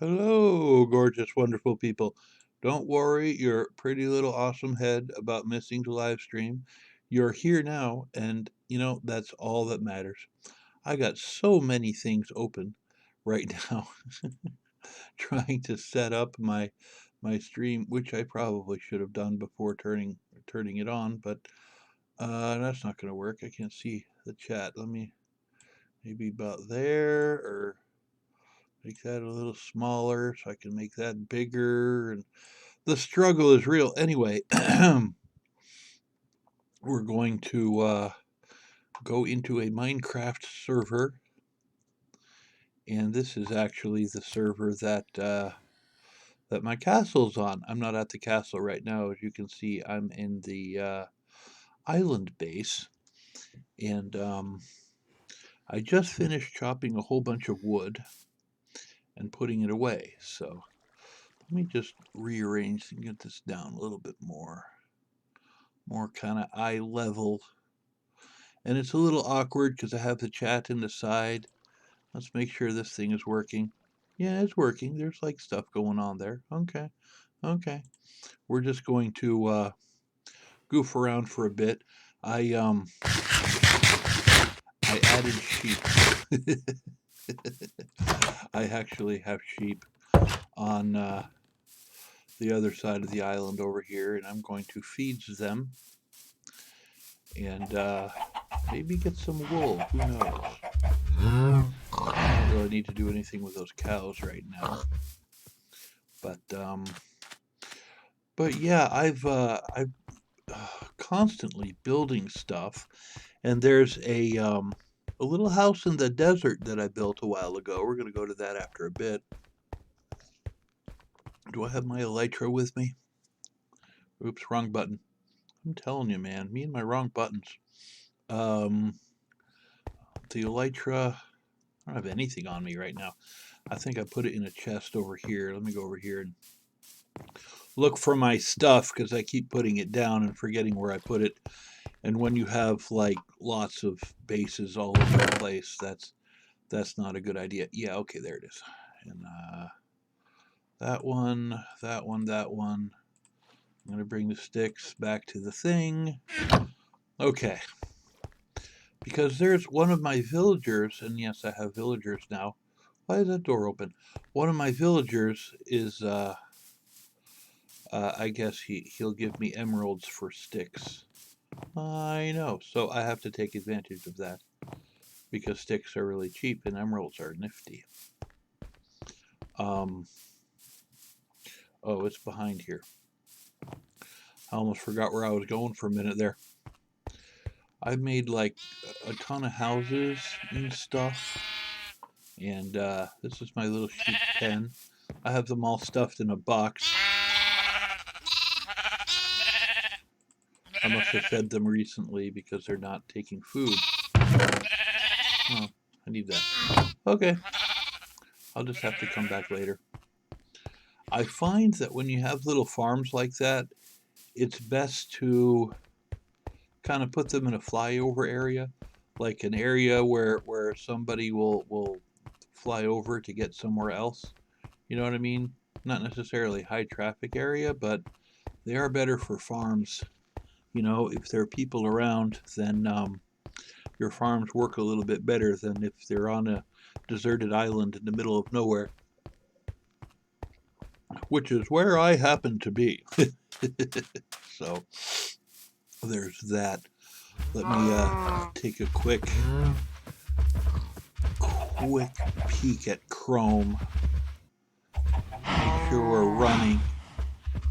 Hello, gorgeous, wonderful people. Don't worry your pretty little awesome head about missing the live stream. You're here now, and that's all that matters. I got so many things open right now, trying to set up my stream, which I probably should have done before turning it on, but that's not going to work. I can't see the chat. Let me maybe about there, or make that a little smaller so I can make that bigger. And the struggle is real. Anyway, we're going to go into a Minecraft server, and this is actually the server that my castle's on. I'm not at the castle right now. As you can see, I'm in the island base, and I just finished chopping a whole bunch of wood and putting it away. So let me just rearrange and get this down a little bit more kind of eye level. And it's a little awkward because I have the chat in the side. Let's make sure this thing is working. Yeah, it's working. There's like stuff going on there. Okay. Okay. We're just going to goof around for a bit. I added sheep. I actually have sheep on the other side of the island over here, and I'm going to feed them and maybe get some wool. Who knows? I don't really need to do anything with those cows right now. But yeah, I've constantly building stuff, and there's a little house in the desert that I built a while ago. We're gonna go to that after a bit. Do I have my elytra with me? Oops, wrong button. I'm telling you, man, me and my wrong buttons. Um, the elytra. I don't have anything on me right now. I think I put it in a chest over here. Let me go over here and look for my stuff because I keep putting it down and forgetting where I put it. And when you have like lots of bases all over the place, that's not a good idea. Yeah, okay, there it is. And that one, that one, that one. I'm gonna bring the sticks back to the thing. Okay. Because there's one of my villagers, and yes, I have villagers now. Why is that door open? One of my villagers is I guess he'll give me emeralds for sticks. I know, so I have to take advantage of that because sticks are really cheap and emeralds are nifty. Oh, it's behind here. I almost forgot where I was going for a minute there. I've made like a ton of houses and stuff, and this is my little sheep pen. I have them all stuffed in a box. I must have fed them recently because they're not taking food. Oh, I need that. Okay. I'll just have to come back later. I find that when you have little farms like that, it's best to kind of put them in a flyover area, like an area where somebody will fly over to get somewhere else. You know what I mean? Not necessarily high traffic area, but they are better for farms. If there are people around, then your farms work a little bit better than if they're on a deserted island in the middle of nowhere, which is where I happen to be. So there's that. Let me take a quick peek at Chrome. Make sure we're running.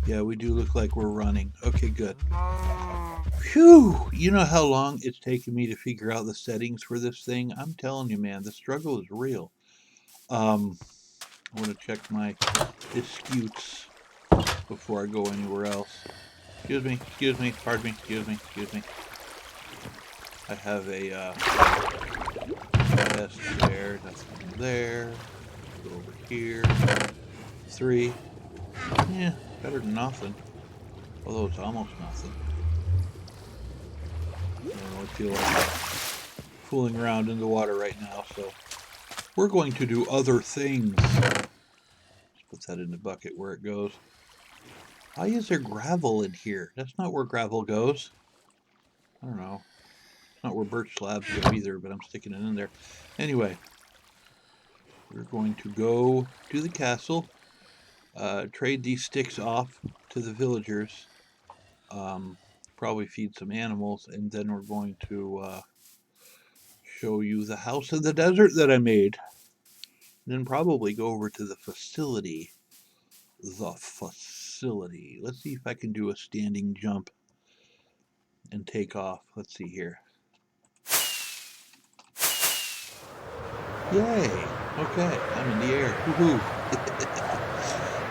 Yeah, we do look like we're running. Okay, good. Phew! You know how long it's taken me to figure out the settings for this thing? I'm telling you, man, the struggle is real. I want to check my disputes before I go anywhere else. Excuse me, pardon me, excuse me. I have a chest there, nothing there. Go over here. 3. Yeah, better than nothing. Although it's almost nothing. I don't really feel like fooling around in the water right now, so we're going to do other things. Put that in the bucket where it goes. Why is there gravel in here? That's not where gravel goes. I don't know. It's not where birch slabs go either, but I'm sticking it in there. Anyway, we're going to go to the castle, trade these sticks off to the villagers, probably feed some animals, and then we're going to show you the house in the desert that I made. Then probably go over to the facility. The facility. Let's see if I can do a standing jump and take off. Let's see here. Yay! Okay, I'm in the air. Woohoo!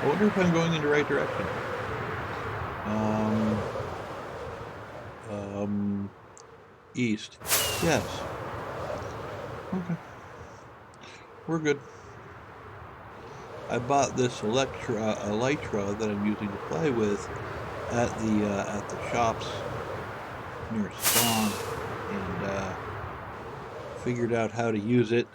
I wonder if I'm going in the right direction. East. Yes. Okay. We're good. I bought this elytra that I'm using to play with at the shops near spawn, and figured out how to use it.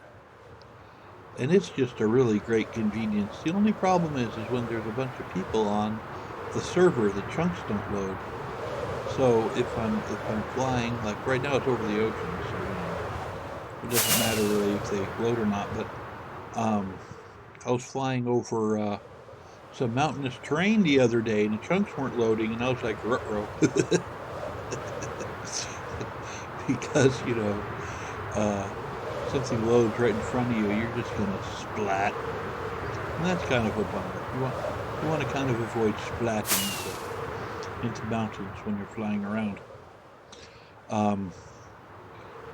And it's just a really great convenience. The only problem is when there's a bunch of people on the server, the chunks don't load. So if I'm flying, like right now it's over the ocean, so it doesn't matter really if they load or not. But I was flying over some mountainous terrain the other day, and the chunks weren't loading, and I was like, ruh-roh. Because something loads right in front of you, you're just gonna splat, and that's kind of a bummer. You want to kind of avoid splatting into mountains when you're flying around.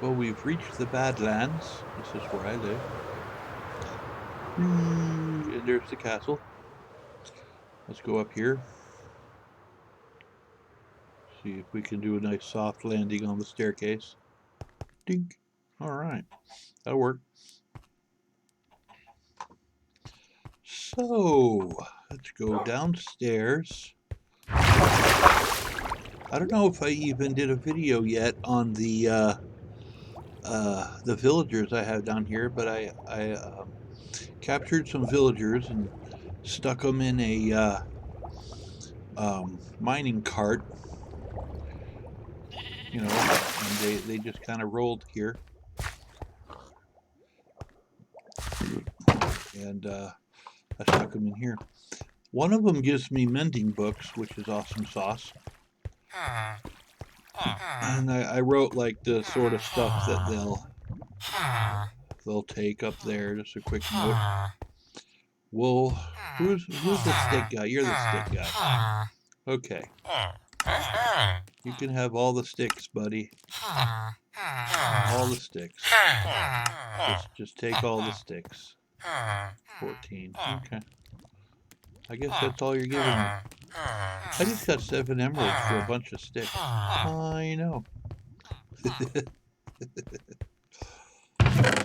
Well, we've reached the Badlands. This is where I live. And there's the castle. Let's go up here. See if we can do a nice soft landing on the staircase. Dink. Alright, that'll work. So, let's go downstairs. I don't know if I even did a video yet on the villagers I have down here, but I captured some villagers and stuck them in a mining cart, and they just kind of rolled here, and I stuck them in here. One of them gives me mending books, which is awesome sauce. And I wrote like the sort of stuff that they'll take up there. Just a quick note. Well, who's the stick guy? You're the stick guy. Okay. You can have all the sticks, buddy. All the sticks. Just take all the sticks. 14. Okay. I guess that's all you're giving me. I just got 7 emeralds for a bunch of sticks. I know.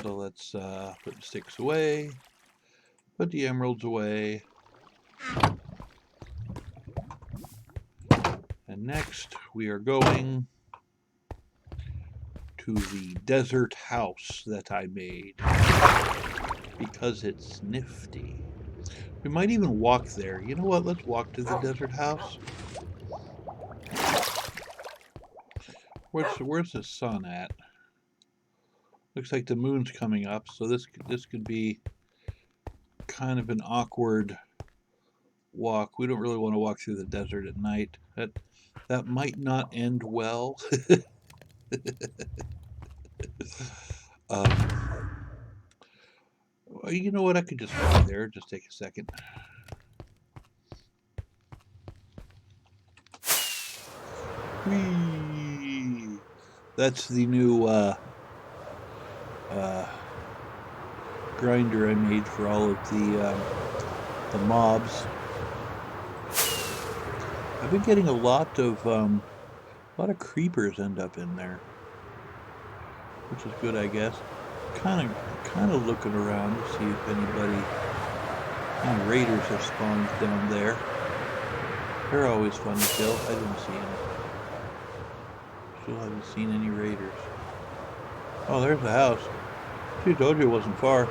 So let's put the sticks away. Put the emeralds away. And next we are going to the desert house that I made because it's nifty. We might even walk there. You know what? Let's walk to the desert house. Where's the sun at? Looks like the moon's coming up, so this could be kind of an awkward walk. We don't really want to walk through the desert at night. That might not end well. You know what? I could just walk there. Just take a second. Whee! That's the new grinder I made for all of the mobs. I've been getting a lot of creepers end up in there, which is good, I guess. Kind of looking around to see if any raiders have spawned down there. They're always fun to kill. I didn't see any. Still haven't seen any raiders. Oh, there's the house. See, I told you it wasn't far.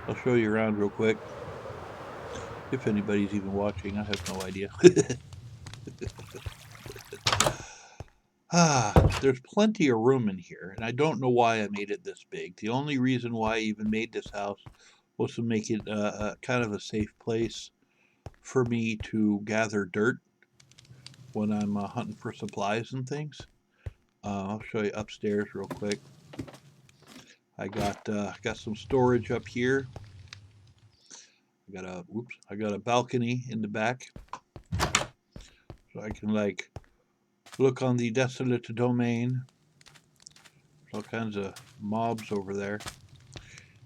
I'll show you around real quick. If anybody's even watching, I have no idea. There's plenty of room in here, and I don't know why I made it this big. The only reason why I even made this house was to make it kind of a safe place for me to gather dirt when I'm hunting for supplies and things. I'll show you upstairs real quick. I got some storage up here. I got a balcony in the back, so I can like look on the desolate domain. There's all kinds of mobs over there.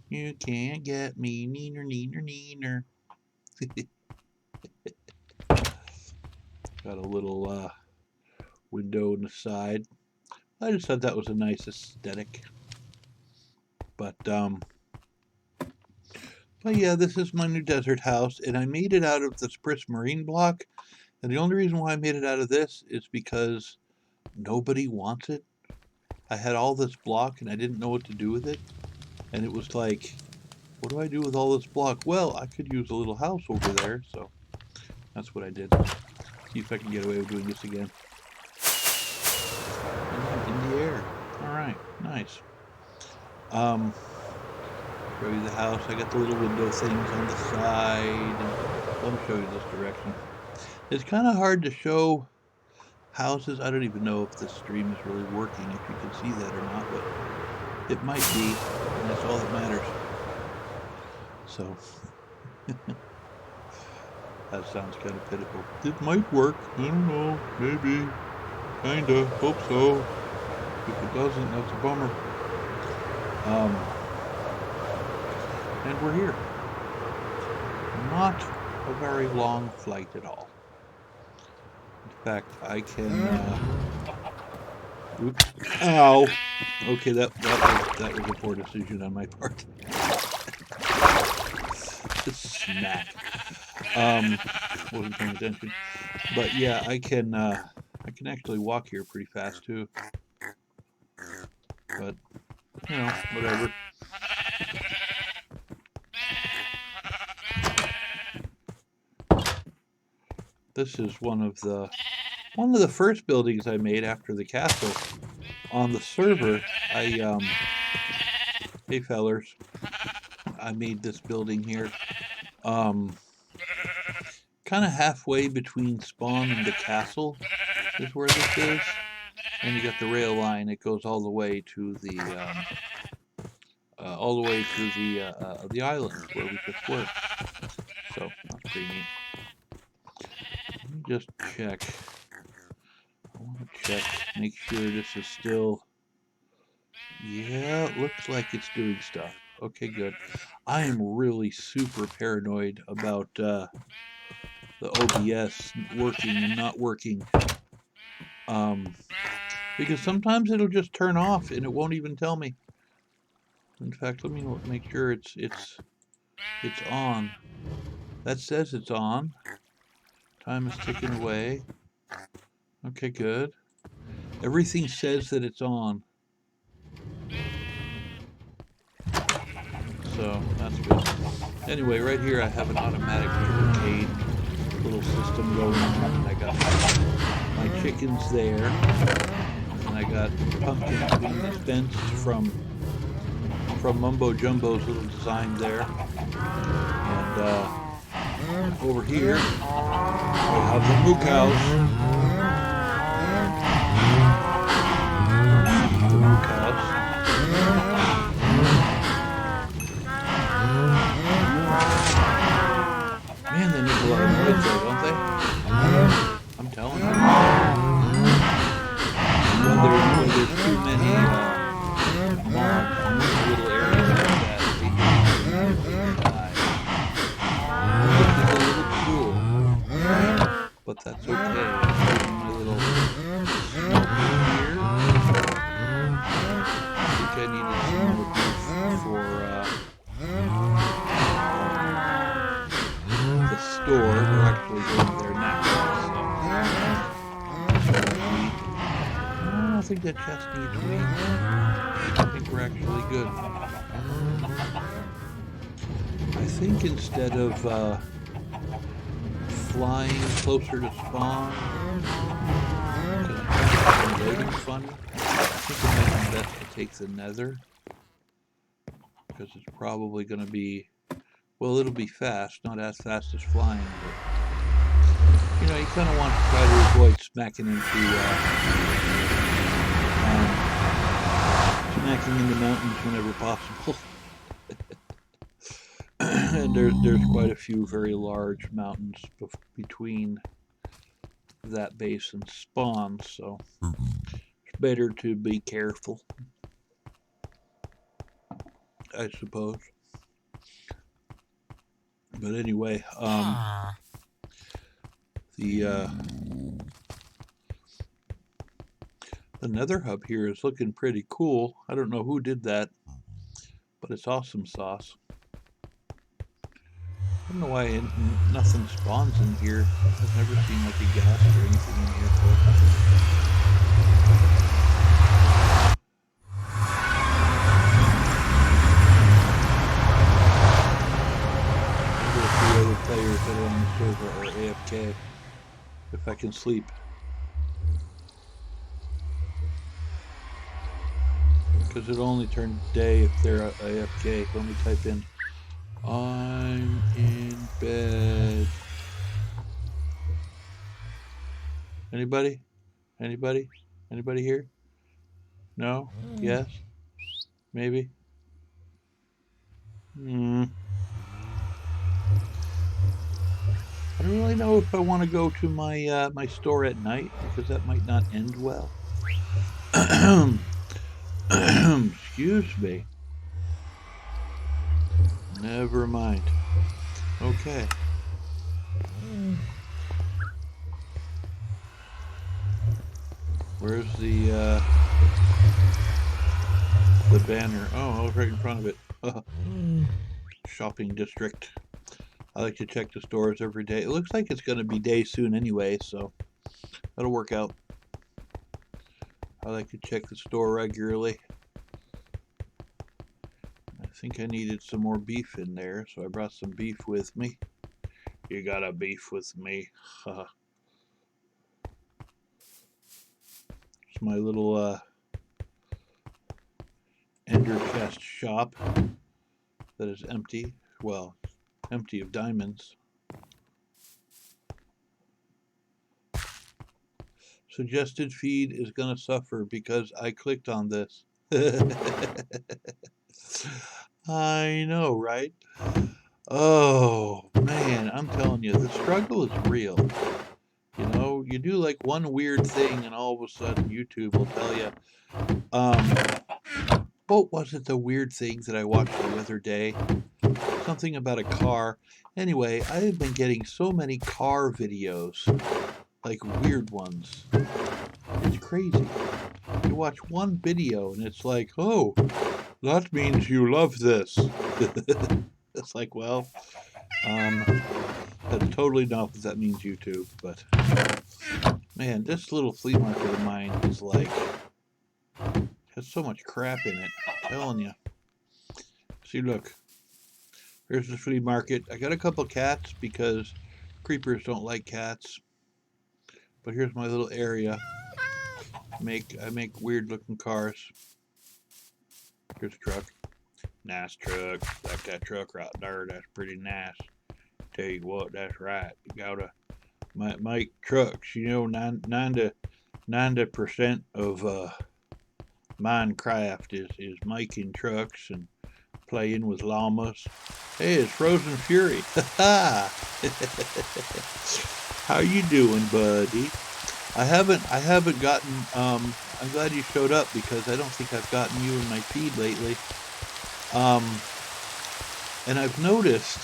You can't get me, neener, neener, neener. Got a little window on the side. I just thought that was a nice aesthetic. But yeah, this is my new desert house, and I made it out of the Spruce Marine block. And the only reason why I made it out of this is because nobody wants it. I had all this block, and I didn't know what to do with it. And it was like, what do I do with all this block? Well, I could use a little house over there, so that's what I did. See if I can get away with doing this again. In the air. Alright, nice. Show you the house. I got the little window things on the side. And let me show you this direction. It's kind of hard to show houses. I don't even know if this stream is really working, if you can see that or not, but it might be, and that's all that matters. So, that sounds kind of pitiful. It might work. I don't know. Maybe. Kinda. Hope so. If it doesn't, that's a bummer. And we're here. Not a very long flight at all. In fact, I can. Oops! Ow! Okay, that was a poor decision on my part. Just smack. Wasn't paying attention. But yeah, I can actually walk here pretty fast too. But you know, whatever. This is one of the first buildings I made after the castle. On the server, hey fellers, I made this building here. Kind of halfway between spawn and the castle is where this is. And you got the rail line. It goes all the way to the the island where we just were. So that's pretty neat. Let me just check. I want to check, make sure this is still. Yeah, it looks like it's doing stuff. Okay, good. I am really super paranoid about the OBS working and not working. Because sometimes it'll just turn off and it won't even tell me. In fact, let me make sure it's on. That says it's on. Time is ticking away. Okay, good. Everything says that it's on. So that's good. Anyway, right here I have an automatic barricade little system going on. I got my chickens there, and I got pumpkins being dispensed from Mumbo Jumbo's little design there. And over here we have the moo cows. The moo cows. Man, they make a lot of noise there, don't they? I'm telling you. When there's too many mobs in little areas like that, they die. It's a little cruel, but that's okay. I'm my little smoke here. I think I needed some more beef for the store. We're actually going there now. I don't think that chest needs meat. I think we're actually good. I think instead of flying closer to spawn, because I'm trying to get the loading funny. I think it might be best to take the nether, because it's probably going to be, well, it'll be fast, not as fast as flying, but, you know, you kind of want to try to avoid smacking into mountains whenever possible. And there's quite a few very large mountains between that base and spawn, so it's better to be careful, I suppose. But anyway, the nether hub here is looking pretty cool. I don't know who did that, but it's awesome sauce. I don't know why nothing spawns in here. I've never seen like a ghast or anything in here before. Maybe a few other players that are on the server are AFK, if I can sleep. Because it'll only turn day if they're AFK. Let me type in, I'm in bed. Anybody? Anybody? Anybody here? No? Yes? Maybe? I don't really know if I want to go to my my store at night, because that might not end well. Excuse me. Never mind. Okay. Where's the banner? Oh, I was right in front of it. Shopping district. I like to check the stores every day. It looks like it's going to be day soon anyway, so that'll work out. I like to check the store regularly. I think I needed some more beef in there, so I brought some beef with me. You got a beef with me. It's my little ender chest shop that is empty. Well, empty of diamonds. Suggested feed is going to suffer because I clicked on this. I know, right? Oh, man, I'm telling you, the struggle is real. You know, you do like one weird thing and all of a sudden YouTube will tell you, what was it, the weird thing that I watched the other day? Something about a car. Anyway, I have been getting so many car videos, like weird ones. It's crazy. You watch one video and it's like, oh, that means you love this. It's like, well, that's totally not what that means, YouTube. But man, this little flea market of mine is like, has so much crap in it. I'm telling you. See, look. Here's the flea market. I got a couple cats because creepers don't like cats. But here's my little area. I make weird looking cars. Here's a truck. Nice truck. Like that truck right there. That's pretty nice. Tell you what, that's right. You gotta make trucks. You know, 90% of Minecraft is making trucks and playing with llamas. Hey, it's Frozen Fury. How you doing, buddy? I haven't gotten. I'm glad you showed up because I don't think I've gotten you in my feed lately. And I've noticed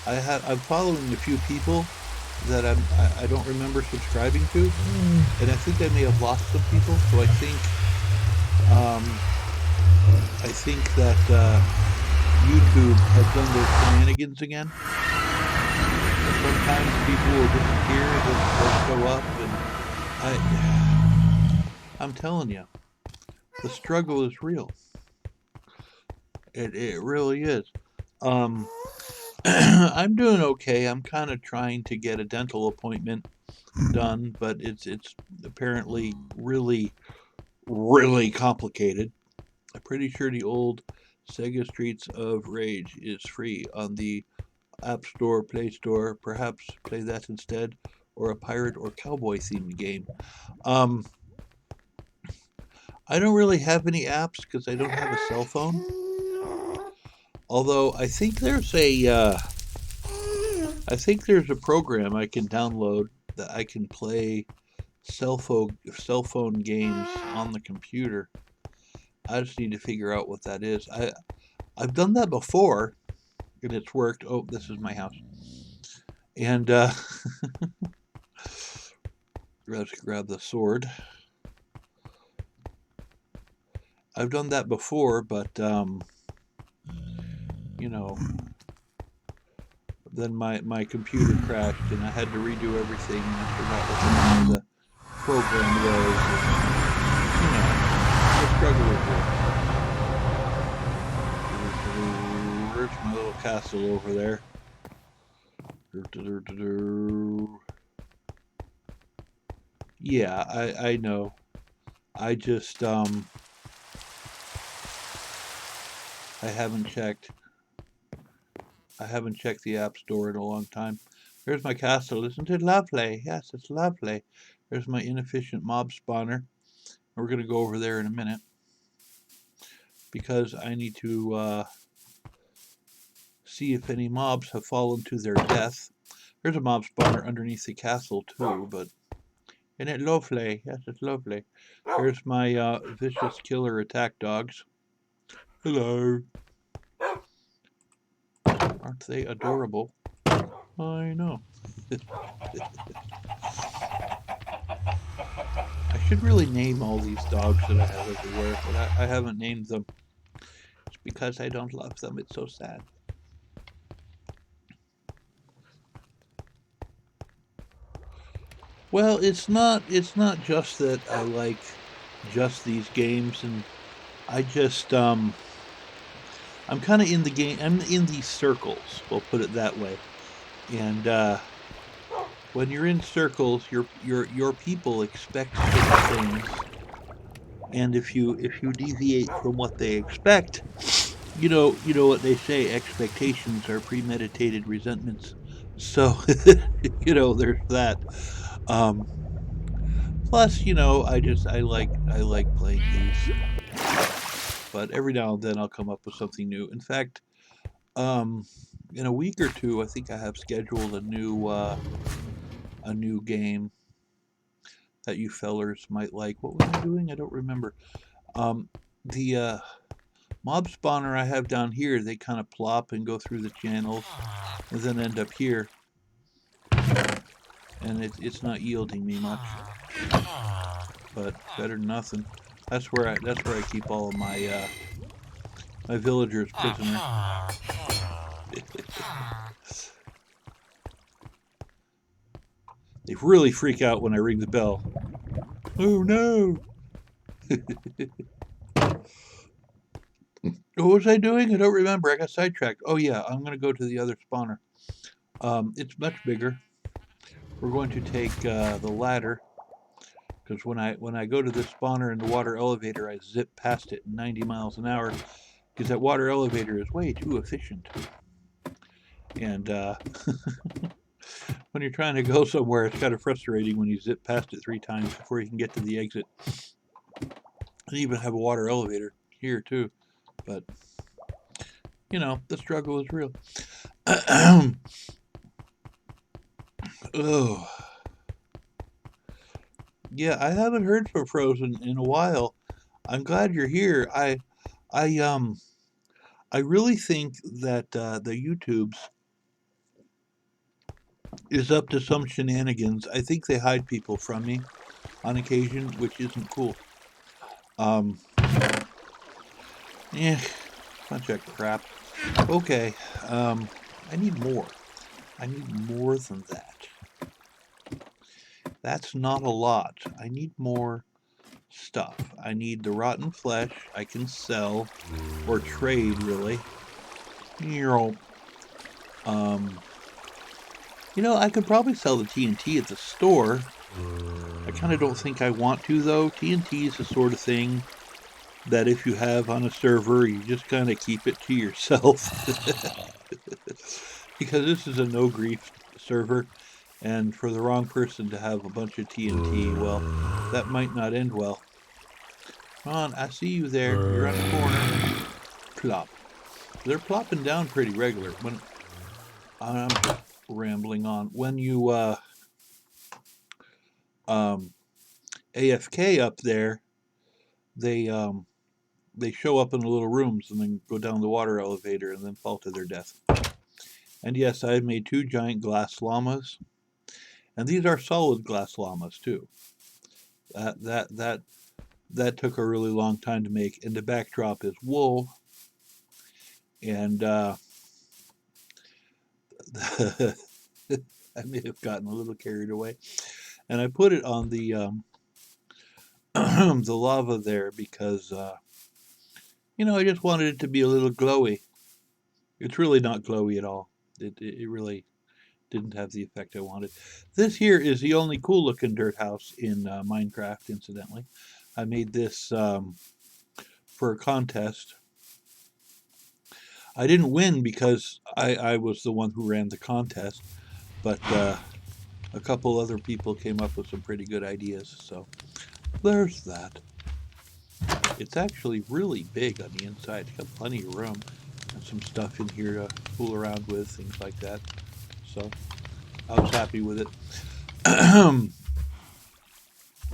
I'm following a few people that I don't remember subscribing to, and I think I may have lost some people. So I think that YouTube has done their shenanigans again. Sometimes people will disappear, they'll show up, and I'm telling you, the struggle is real. It really is. I'm doing okay. I'm kind of trying to get a dental appointment done, but it's apparently really complicated. I'm pretty sure the old Sega Streets of Rage is free on the App Store, Play Store. Perhaps play that instead, or a pirate or cowboy themed game. Um, I don't really have any apps because I don't have a cell phone. Although I think there's a program I can download that I can play cell phone games on the computer. I just need to figure out what that is. I've done that before and it's worked. Oh, this is my house. And let's grab the sword. I've done that before, but you know, then my computer crashed and I had to redo everything and I forgot what the name of the program was. And, you know, the struggle with it. Where's my little castle over there? Yeah, I know. I just I haven't checked. I haven't checked the App Store in a long time. There's my castle. Isn't it lovely? Yes, it's lovely. There's my inefficient mob spawner. We're going to go over there in a minute because I need to see if any mobs have fallen to their death. There's a mob spawner underneath the castle too, but isn't it lovely? Yes, it's lovely. There's my vicious killer attack dogs. Hello. Aren't they adorable? I know. I should really name all these dogs that I have everywhere, but I haven't named them. It's because I don't love them. It's so sad. Well, it's not just that I like just these games, and I just I'm kind of in the game. I'm in these circles. We'll put it that way. And when you're in circles, your people expect certain things, and if you deviate from what they expect, you know what they say: expectations are premeditated resentments. So there's that. Um, Plus, I like playing these, but every now and then I'll come up with something new. In fact, um, in a week or two, I think I have scheduled a new game that you fellers might like. What was I doing? I don't remember. Um, the mob spawner I have down here, they kind of plop and go through the channels, and then end up here, and it's not yielding me much, but better than nothing. That's where I keep all of my villagers prisoner. They really freak out when I ring the bell. Oh no! What was I doing? I don't remember. I got sidetracked. Oh yeah, I'm gonna go to the other spawner. It's much bigger. We're going to take the ladder because when I go to this spawner in the water elevator, I zip past it 90 miles an hour because that water elevator is way too efficient. And when you're trying to go somewhere, it's kind of frustrating when you zip past it 3 times before you can get to the exit. I even have a water elevator here too, but the struggle is real. Oh, yeah, I haven't heard from Frozen in a while. I'm glad you're here. I I really think that the YouTube's is up to some shenanigans. I think they hide people from me on occasion, which isn't cool. Um, yeah, bunch of crap. Okay, I need more. I need more than that. That's not a lot. I need more stuff. I need the rotten flesh I can sell or trade, really. You know, I could probably sell the TNT at the store. I kind of don't think I want to, though. TNT is the sort of thing that if you have on a server, you just kind of keep it to yourself. Because this is a no grief server, and for the wrong person to have a bunch of TNT, well, that might not end well. Come on, I see you there. You're on the corner. Plop. They're plopping down pretty regular. When I'm just rambling on. When you AFK up there, they show up in the little rooms and then go down the water elevator and then fall to their death. And yes, I have made 2 giant glass llamas, and these are solid glass llamas too. That took a really long time to make, and the backdrop is wool, and I may have gotten a little carried away, and I put it on the the lava there because you know, I just wanted it to be a little glowy. It's really not glowy at all. It really didn't have the effect I wanted. This here is the only cool looking dirt house in Minecraft, incidentally. I made this for a contest. I didn't win because I was the one who ran the contest, but a couple other people came up with some pretty good ideas, so there's that. It's actually really big on the inside. It's got plenty of room and some stuff in here to fool around with, things like that. So I was happy with it.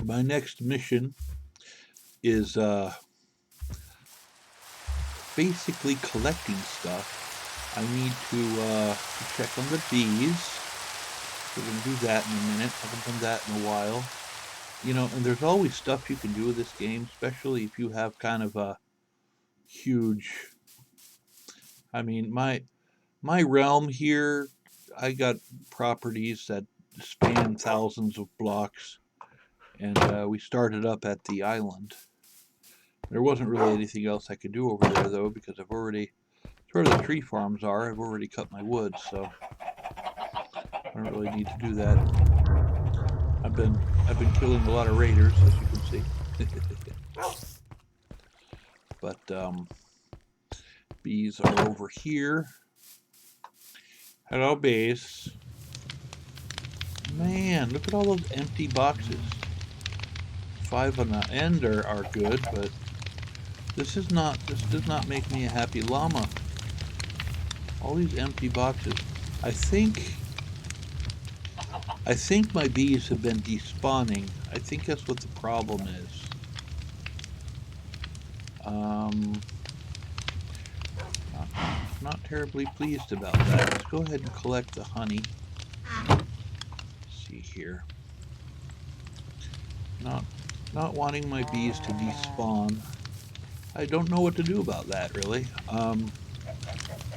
My next mission is basically collecting stuff. I need to check on the bees. We're going to do that in a minute. I haven't done that in a while. You know, and there's always stuff you can do with this game, especially if you have kind of a huge... I mean, my realm here, I got properties that span thousands of blocks, and we started up at the island. There wasn't really anything else I could do over there, though, because I've already... It's where the tree farms are. I've already cut my wood, so I don't really need to do that. I've been killing a lot of raiders, as you can see. But bees are over here. Hello, bees. Man, look at all those empty boxes. 5 on the end are good, but this does not make me a happy llama. All these empty boxes. I think my bees have been despawning. I think that's what the problem is. Not terribly pleased about that. Let's go ahead and collect the honey. Let's see here. Not wanting my bees to despawn. I don't know what to do about that, really. Of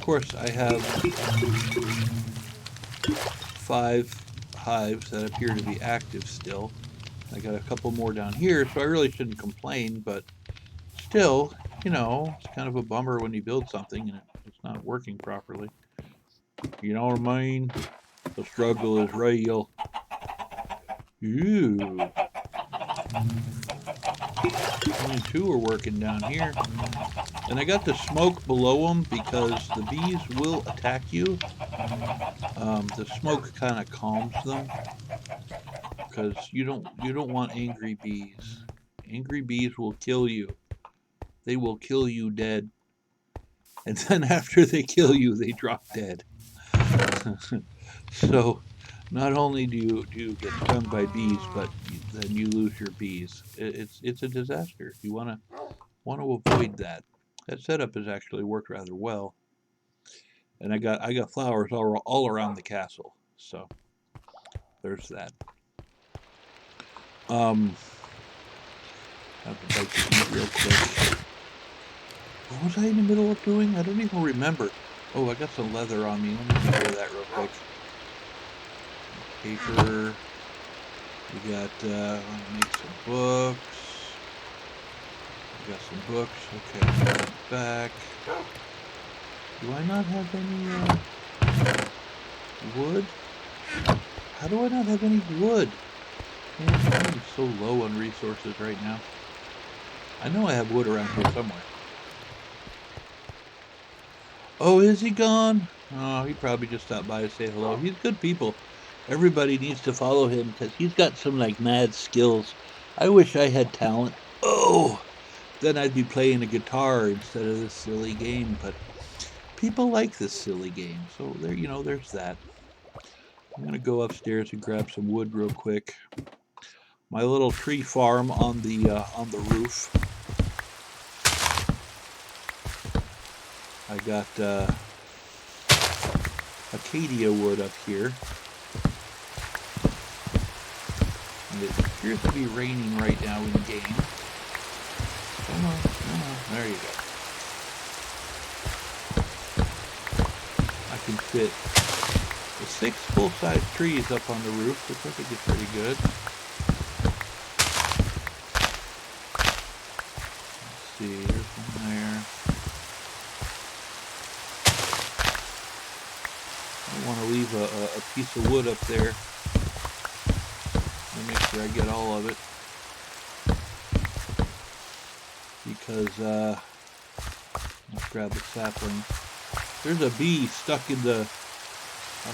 course, I have 5 hives that appear to be active still. I got a couple more down here, so I really shouldn't complain, but still, you know, it's kind of a bummer when you build something and it's not working properly. You know what I mean? The struggle is real. Ooh. Only 2 are working down here. And I got the smoke below them because the bees will attack you. The smoke kind of calms them because you don't want angry bees. Angry bees will kill you. They will kill you dead. And then after they kill you, they drop dead. So not only do you get stung by bees, but then you lose your bees. It's a disaster. You want to avoid that. That setup has actually worked rather well. And I got flowers all around the castle. So there's that. I have to bite to eat real quick. What was I in the middle of doing? I don't even remember. Oh, I got some leather on me. Let me wear that real quick. Paper. We got, make some books. We got some books. Okay, back. Do I not have any, wood? How do I not have any wood? Man, I'm so low on resources right now. I know I have wood around here somewhere. Oh, is he gone? Oh, he probably just stopped by to say hello. He's good people. Everybody needs to follow him because he's got some like mad skills. I wish I had talent. Oh, then I'd be playing a guitar instead of this silly game. But people like this silly game, so there, there's that. I'm gonna go upstairs and grab some wood real quick. My little tree farm on the roof. I got acacia wood up here. And it appears to be raining right now in game. Come on, come on. There you go. I can fit the 6 full-size trees up on the roof, which I think is pretty good. Let's see, there's one there. I want to leave a piece of wood up there. Let me make sure I get all of it. Because, let's grab the sapling. There's a bee stuck in the... I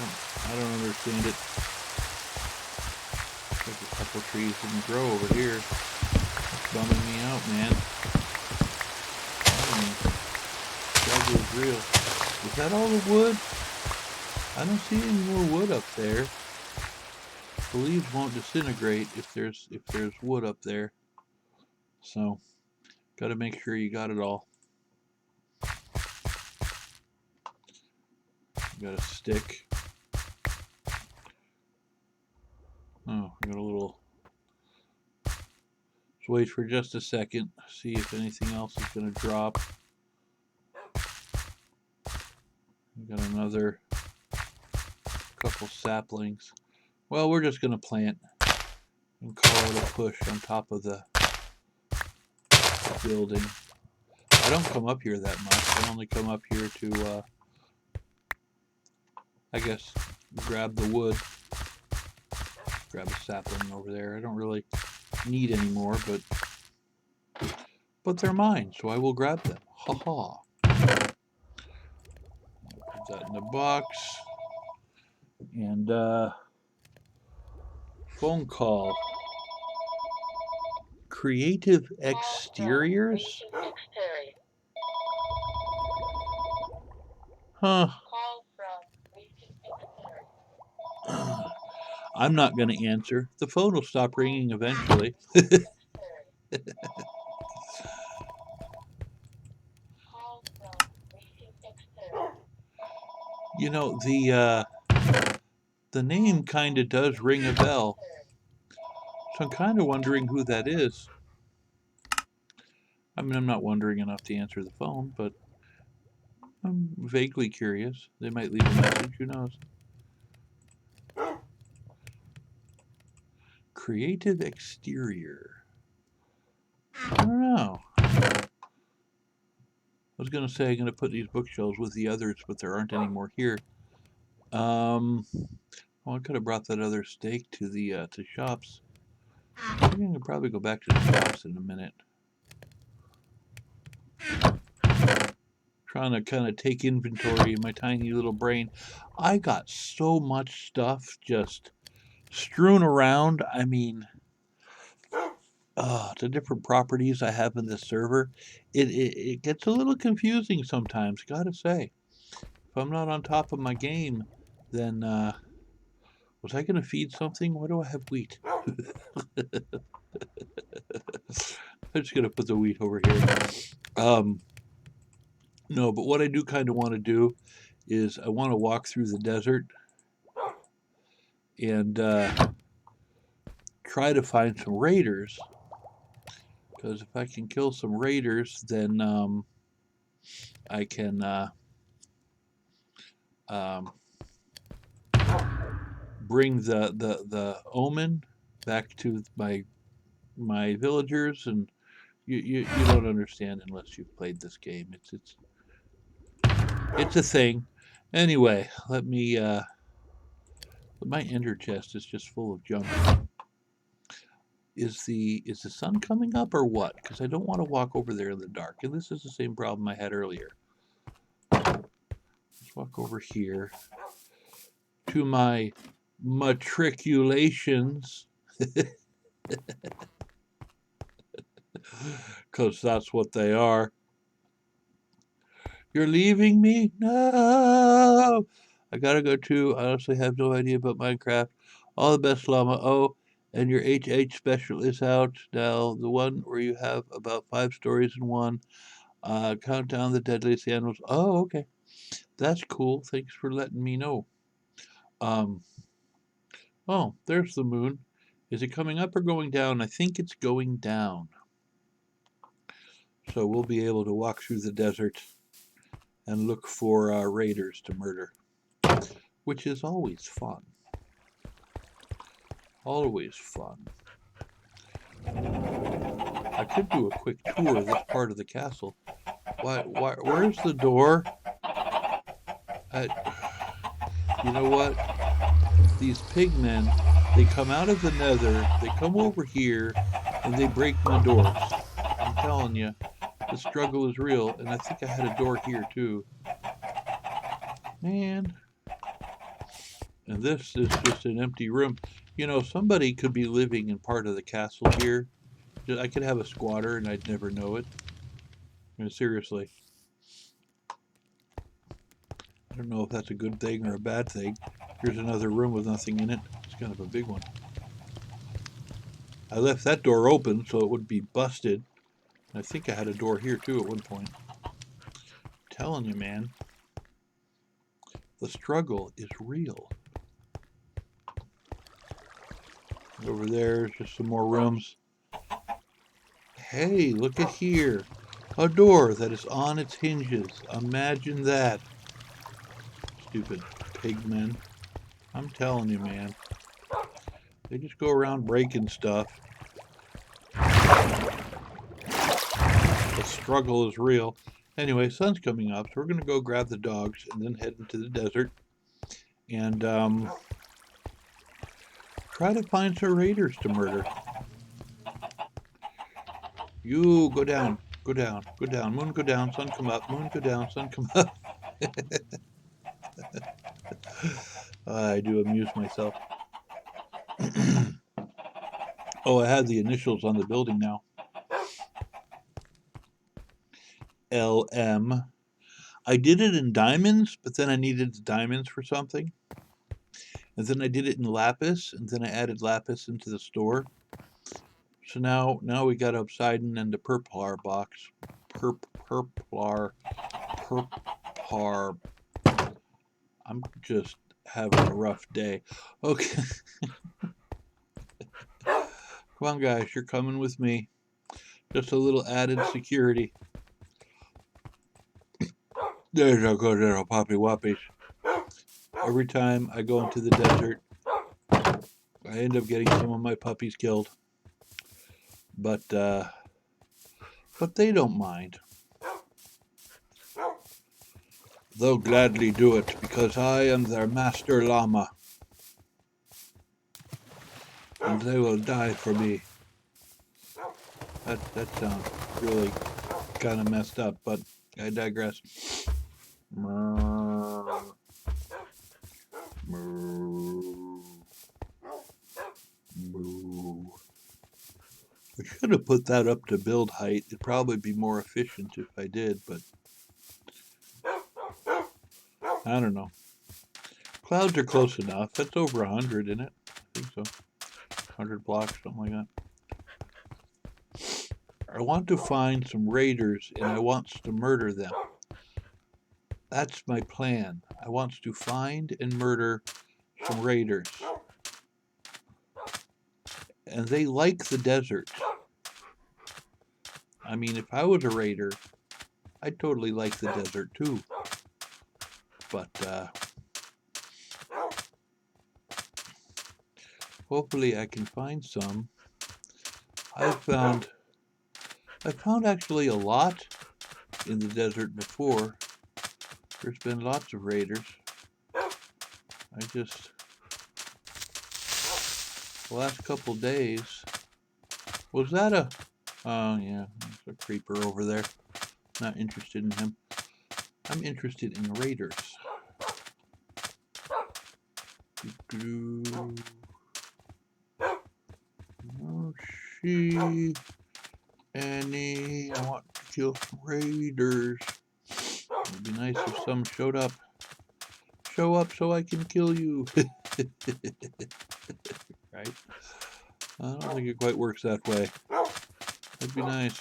don't understand it. There's a couple trees didn't grow over here. It's bumming me out, man. Struggle is real. Is that all the wood? I don't see any more wood up there. The leaves won't disintegrate if there's wood up there. So, gotta make sure you got it all. Got a stick. Oh, I got a little... Let's wait for just a second. See if anything else is gonna drop. We got another couple saplings. Well, we're just gonna plant and call it a push on top of the building. I don't come up here that much. I only come up here to, I guess, grab the wood. Grab a sapling over there. I don't really need any more, but they're mine, so I will grab them. Ha ha. Put that in the box. And, phone call. Creative Exteriors? Huh. I'm not going to answer. The phone will stop ringing eventually. You know, the name kind of does ring a bell. So I'm kind of wondering who that is. I mean, I'm not wondering enough to answer the phone, but I'm vaguely curious. They might leave a message, who knows? Creative Exterior. I don't know. I was going to say I'm going to put these bookshelves with the others, but there aren't any more here. Well, I could have brought that other steak to the shops. I'm going to probably go back to the shops in a minute. Trying to kind of take inventory in my tiny little brain. I got so much stuff just strewn around. I mean, the different properties I have in this server, it gets a little confusing sometimes, gotta say. If I'm not on top of my game, then, was I gonna feed something? Why do I have wheat? I'm just gonna put the wheat over here. No, but what I do kind of want to do is I want to walk through the desert and try to find some raiders. Because if I can kill some raiders, then I can bring the omen back to my villagers, and you don't understand unless you've played this game. It's a thing. Anyway, let me But my ender chest is just full of junk. Is the sun coming up or what? Because I don't want to walk over there in the dark. And this is the same problem I had earlier. Let's walk over here to my matriculations. Because that's what they are. You're leaving me? No! I gotta go too. I honestly have no idea about Minecraft. All the best, Llama. Oh, and your HH special is out now. The one where you have about 5 stories in one. Count down the deadliest animals. Oh, okay. That's cool. Thanks for letting me know. Oh, there's the moon. Is it coming up or going down? I think it's going down. So we'll be able to walk through the desert and look for raiders to murder, which is always fun. Always fun. I could do a quick tour of this part of the castle. Where's the door? You know what? These pigmen, they come out of the nether, they come over here, and they break my doors. I'm telling you, the struggle is real, and I think I had a door here too. Man. And this is just an empty room. You know, somebody could be living in part of the castle here. I could have a squatter and I'd never know it. I mean, seriously. I don't know if that's a good thing or a bad thing. Here's another room with nothing in it. It's kind of a big one. I left that door open so it would be busted. I think I had a door here too at one point. I'm telling you, man. The struggle is real. Over there is just some more rooms. Hey, look at here. A door that is on its hinges. Imagine that. Stupid pigmen. I'm telling you, man. They just go around breaking stuff. The struggle is real. Anyway, sun's coming up, so we're going to go grab the dogs and then head into the desert. And try to find some raiders to murder. You go down, go down, go down. Moon go down, sun come up. Moon go down, sun come up. I do amuse myself. Oh, I have the initials on the building now. LM. I did it in diamonds, but then I needed the diamonds for something. And then I did it in lapis, and then I added lapis into the store. So now we got obsidian and the purplar box. Purplar. I'm just having a rough day. Okay. Come on, guys, you're coming with me. Just a little added security. There's a good little poppy whoppies. Every time I go into the desert, I end up getting some of my puppies killed. But they don't mind. They'll gladly do it because I am their master llama. And they will die for me. That sounds really kind of messed up, but I digress. I should have put that up to build height. It'd probably be more efficient if I did, but I don't know. Clouds are close enough. That's over 100, isn't it? I think so. 100 blocks, something like that. I want to find some raiders and I want to murder them. That's my plan. I want to find and murder some raiders. And they like the desert. I mean, if I was a raider, I'd totally like the desert too. But hopefully I can find some. I've found actually a lot in the desert before. There's been lots of raiders. I just the last couple days. Was that a... Oh, yeah, there's a creeper over there. Not interested in him. I'm interested in raiders. Oh, she... Annie, I want to kill some raiders. It would be nice if some showed up. Show up so I can kill you. Right? I don't think it quite works that way. That'd be nice.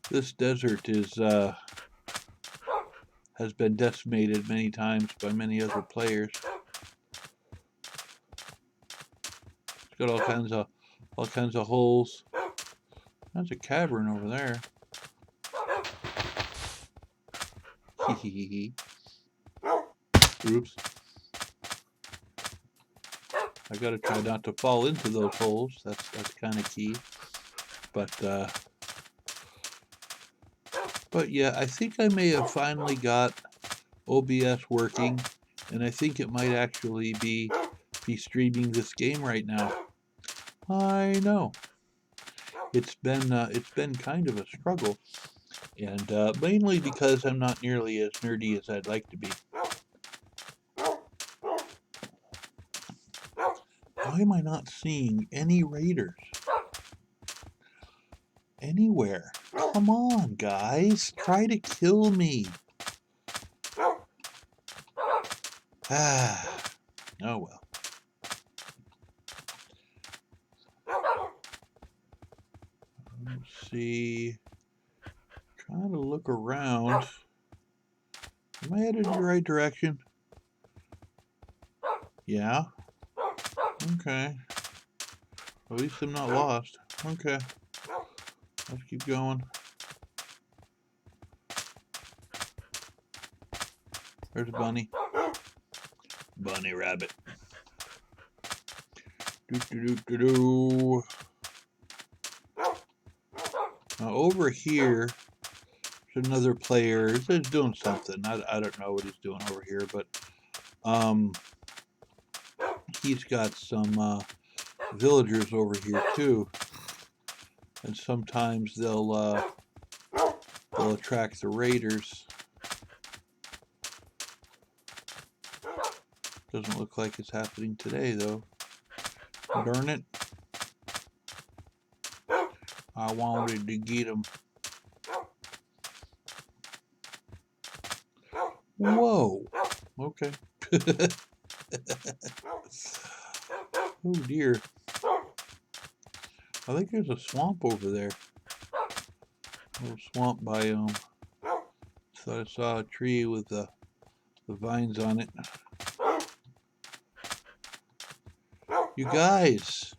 This desert is has been decimated many times by many other players. It's got all kinds of holes. That's a cavern over there. Oops. I gotta try not to fall into those holes. That's kind of key. But yeah, I think I may have finally got OBS working, and I think it might actually be streaming this game right now. I know it's been kind of a struggle, and mainly because I'm not nearly as nerdy as I'd like to be. Why am I not seeing any raiders anywhere? Come on, guys, try to kill me. Ah, oh well. Let's see. Trying to look around. Am I headed in the right direction? Yeah. Okay. At least I'm not lost. Okay. Let's keep going. There's a bunny. Bunny rabbit. Do. Now over here, there's another player. He's doing something. I don't know what he's doing over here, but he's got some villagers over here too, and sometimes they'll attract the raiders. Doesn't look like it's happening today though. Darn it. I wanted to get him. Whoa. Okay. Oh dear. I think there's a swamp over there. A little swamp biome. Thought I saw a tree with the vines on it. You guys,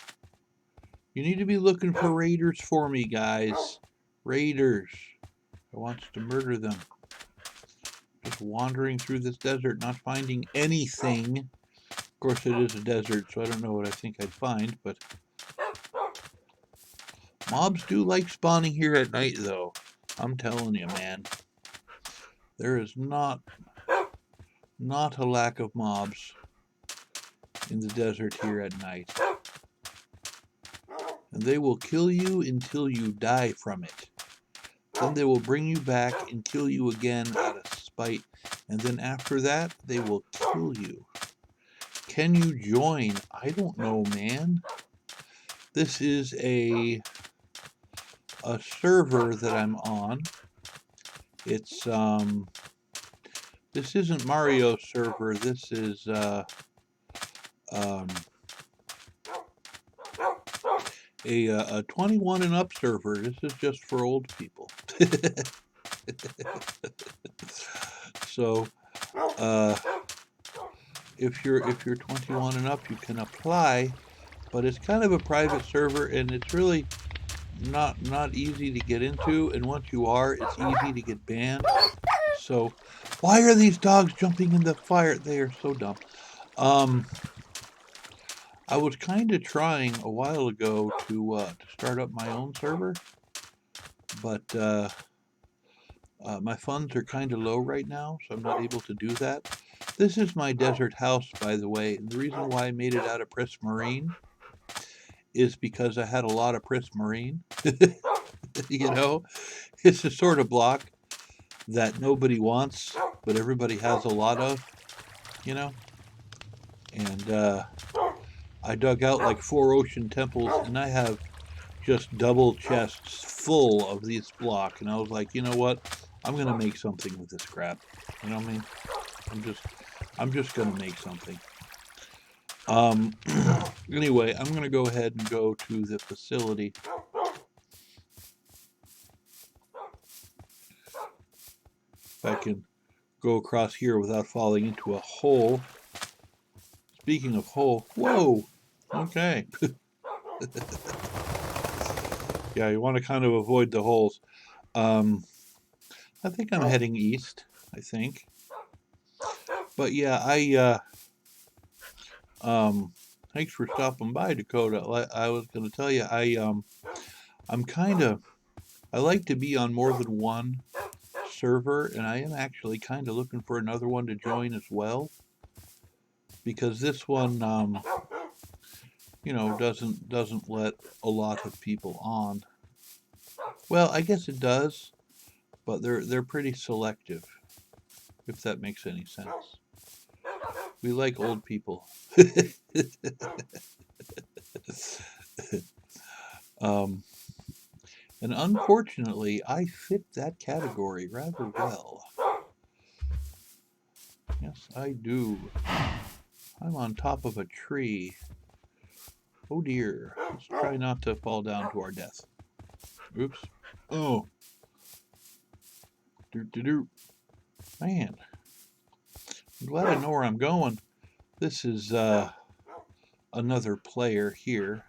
you need to be looking for raiders for me, guys. Raiders. I want to murder them. Just wandering through this desert, not finding anything. Of course, it is a desert, so I don't know what I think I'd find, but mobs do like spawning here at night, though. I'm telling you, man. There is not a lack of mobs in the desert here at night. And they will kill you until you die from it. Then they will bring you back and kill you again out of spite. And then after that, they will kill you. Can you join? I don't know, man. This is a server that I'm on. It's this isn't Mario's server. This is a 21 and up server. This is just for old people. So if you're 21 and up, you can apply, but it's kind of a private server, and it's really not easy to get into, and once you are, it's easy to get banned. So why are these dogs jumping in the fire? They are so dumb. I was kind of trying a while ago to start up my own server, but my funds are kind of low right now, so I'm not able to do that. This is my desert house, by the way. And the reason why I made it out of prismarine is because I had a lot of prismarine. You know, it's the sort of block that nobody wants, but everybody has a lot of, you know. And I dug out like 4 ocean temples, and I have just double chests full of this block. And I was like, you know what? I'm gonna make something with this crap. You know what I mean? I'm just gonna make something. Anyway, I'm gonna go ahead and go to the facility. If I can go across here without falling into a hole. Speaking of hole, whoa! Okay. Yeah, you want to kind of avoid the holes. I think I'm heading east, I think. But yeah, thanks for stopping by, Dakota. I was going to tell you, I'm kind of, I like to be on more than one server, and I am actually kind of looking for another one to join as well, because this one, you know, doesn't let a lot of people on. Well, I guess it does, but they're pretty selective, if that makes any sense. We like old people. And unfortunately, I fit that category rather well. Yes, I do. I'm on top of a tree. Oh dear. Let's try not to fall down to our death. Oops. Oh. Man. I'm glad I know where I'm going. This is another player here.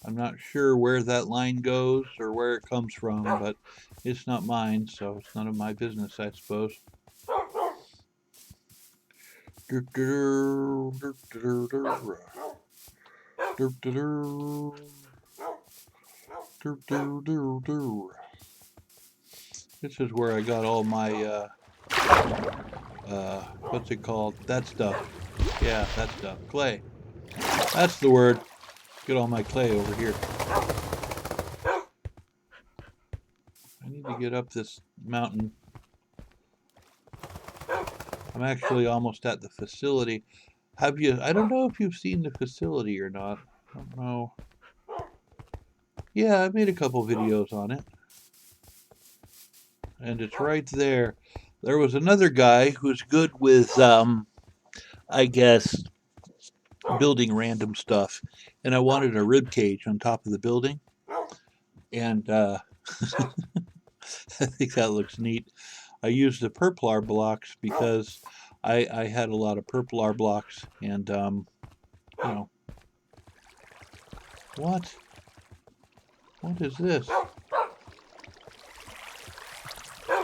I'm not sure where that line goes or where it comes from, but it's not mine, so it's none of my business, I suppose. This is where I got all my, what's it called? That stuff. Yeah, that stuff. Clay. That's the word. Get all my clay over here. I need to get up this mountain. I'm actually almost at the facility. Have you, I don't know if you've seen the facility or not. I don't know. Yeah, I made a couple videos on it. And it's right there. There was another guy who's good with, I guess, building random stuff. And I wanted a rib cage on top of the building. And I think that looks neat. I used the purplar blocks because I had a lot of purplar blocks. And, you know. What? What is this?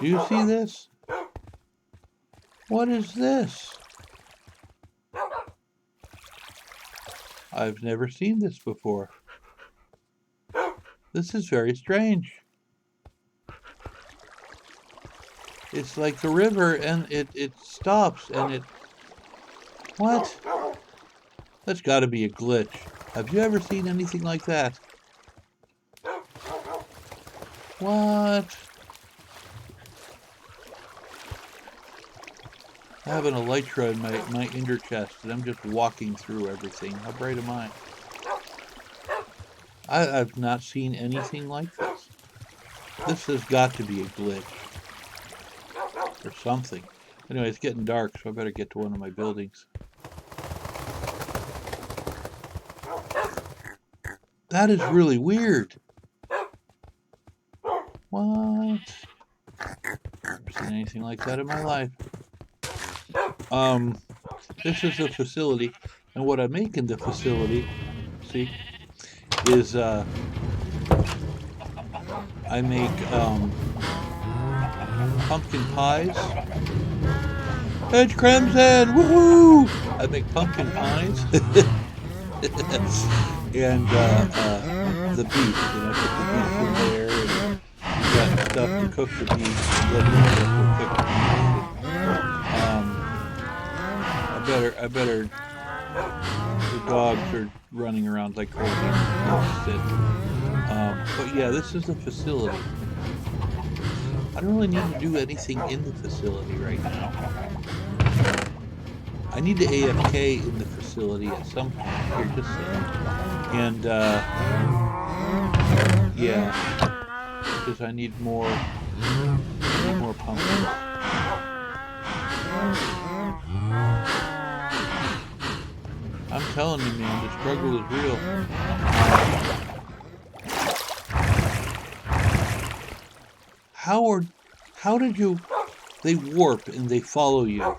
Do you see this? What is this? I've never seen this before. This is very strange. It's like the river and it stops and it... What? That's got to be a glitch. Have you ever seen anything like that? What? I have an elytra in my inner chest, and I'm just walking through everything. How bright am I? I've not seen anything like this. This has got to be a glitch. Or something. Anyway, it's getting dark, so I better get to one of my buildings. That is really weird. What? Never seen anything like that in my life. This is the facility, and what I make in the facility, see, is I make pumpkin pies. Edge Crimson, woohoo! I make pumpkin pies, and the beef. You know, put the beef in there, and you got stuff to cook the beef, and then you cook the beef. I better. The dogs are running around like crazy. Let's sit. But yeah, this is the facility. I don't really need to do anything in the facility right now. I need to AFK in the facility at some point. Here, just sit. And yeah, because I need more pumpkins. I'm telling you, man, the struggle is real. How did you? They warp and they follow you.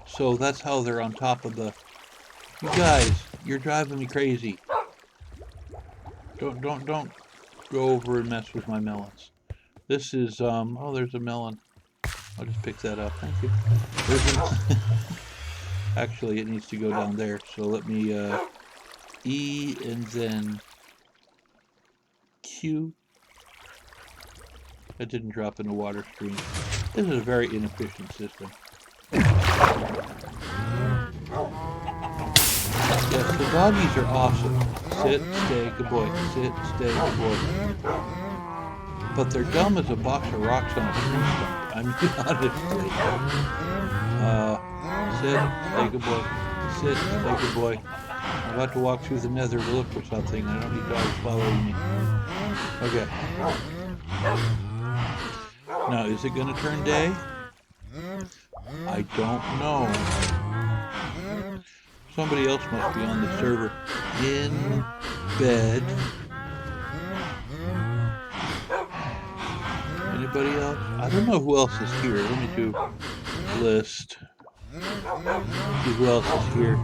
So that's how they're on top of the. You guys, you're driving me crazy. Don't go over and mess with my melons. This is oh, there's a melon. I'll just pick that up. Thank you. There's actually, it needs to go down there. So let me E and then Q. That didn't drop in the water stream. This is a very inefficient system. Yes, the doggies are awesome. Sit, stay, good boy. Sit, stay, good boy. But they're dumb as a box of rocks on a tree stump. I mean, honestly. Sit, stay, good boy. Sit, stay, good boy. I'm about to walk through the nether to look for something. I don't need dogs following me. Okay. Now, is it going to turn day? I don't know. Somebody else must be on the server in bed. Anybody else? I don't know who else is here. Let me do list. See who else is here.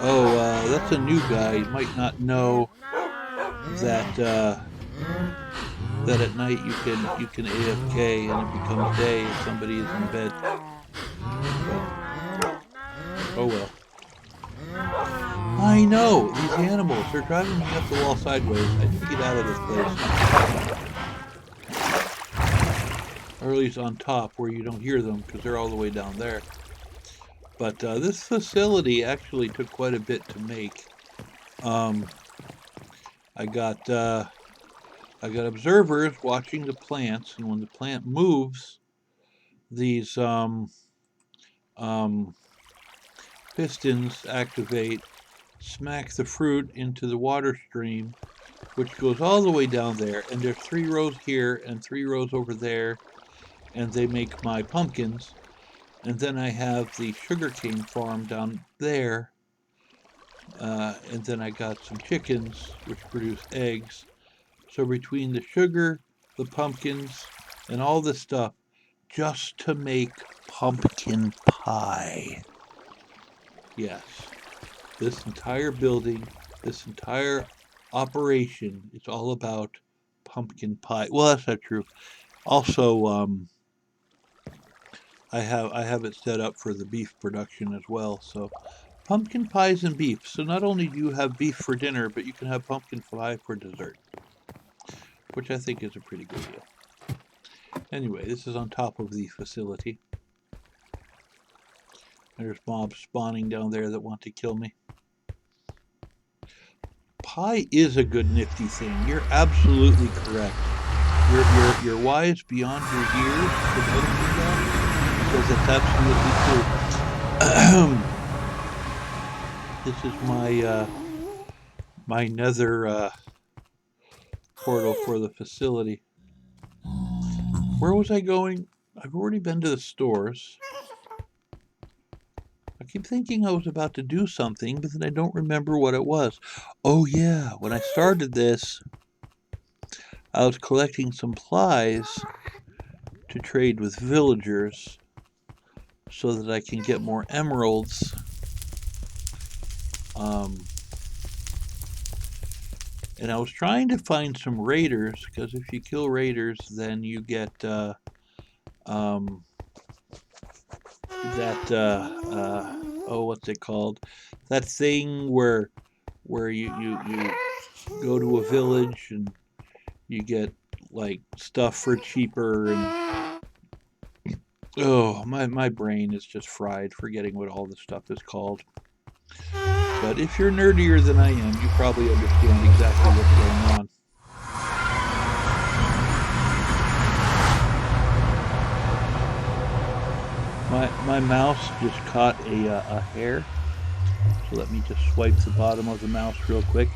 Oh, that's a new guy. You might not know that that at night you can AFK and it becomes day if somebody is in bed. But, oh well. I know, these animals, they're driving me up the wall sideways. I need to get out of this place. Or at least on top where you don't hear them because they're all the way down there. But this facility actually took quite a bit to make. I got observers watching the plants, and when the plant moves, these pistons activate, smack the fruit into the water stream, which goes all the way down there, and there's 3 rows here and 3 rows over there, and they make my pumpkins. And then I have the sugarcane farm down there, and then I got some chickens which produce eggs. So between the sugar, the pumpkins, and all this stuff, just to make pumpkin pie. Yes, this entire building, this entire operation, it's all about pumpkin pie. Well, that's not true. Also, I have it set up for the beef production as well. So pumpkin pies and beef. So not only do you have beef for dinner, but you can have pumpkin pie for dessert, which I think is a pretty good deal. Anyway, this is on top of the facility. There's mobs spawning down there that want to kill me. Pie is a good nifty thing. You're absolutely correct. You're wise beyond your years for noticing that, because it's absolutely true. This is my nether portal for the facility. Where was I going? I've already been to the stores. I keep thinking I was about to do something, but then I don't remember what it was. Oh yeah, when I started this, I was collecting supplies to trade with villagers so that I can get more emeralds. And I was trying to find some raiders, because if you kill raiders, then you get oh, what's it called? That thing where you go to a village and you get like stuff for cheaper, and Oh, my brain is just fried forgetting what all this stuff is called. But if you're nerdier than I am, you probably understand exactly what's going on. My mouse just caught a hair, so let me just swipe the bottom of the mouse real quick.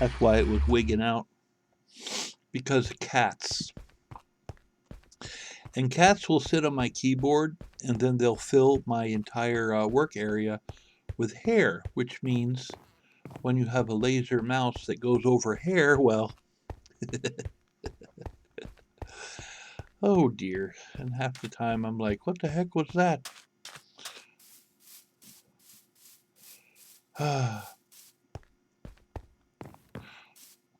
That's why it was wigging out. Because cats. And cats will sit on my keyboard, and then they'll fill my entire work area with hair, which means when you have a laser mouse that goes over hair, well, oh dear. And half the time I'm like, what the heck was that?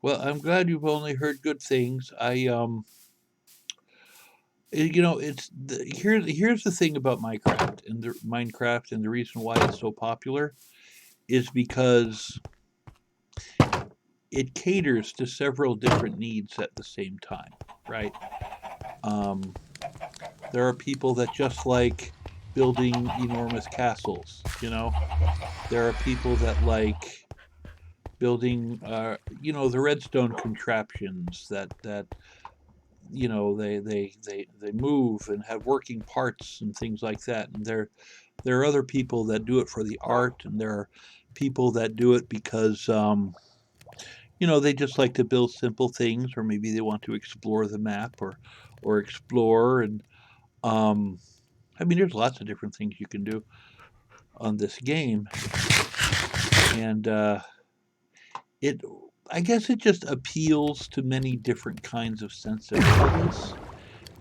Well, I'm glad you've only heard good things. Here's the thing about Minecraft and the reason why it's so popular is because it caters to several different needs at the same time, right? Um, there are people that just like building enormous castles, you know. There are people that like building, the redstone contraptions that they move and have working parts and things like that. And there are other people that do it for the art, and there are people that do it because they just like to build simple things, or maybe they want to explore the map or explore. And um, I mean, there's lots of different things you can do on this game, and it I guess it just appeals to many different kinds of sensibilities,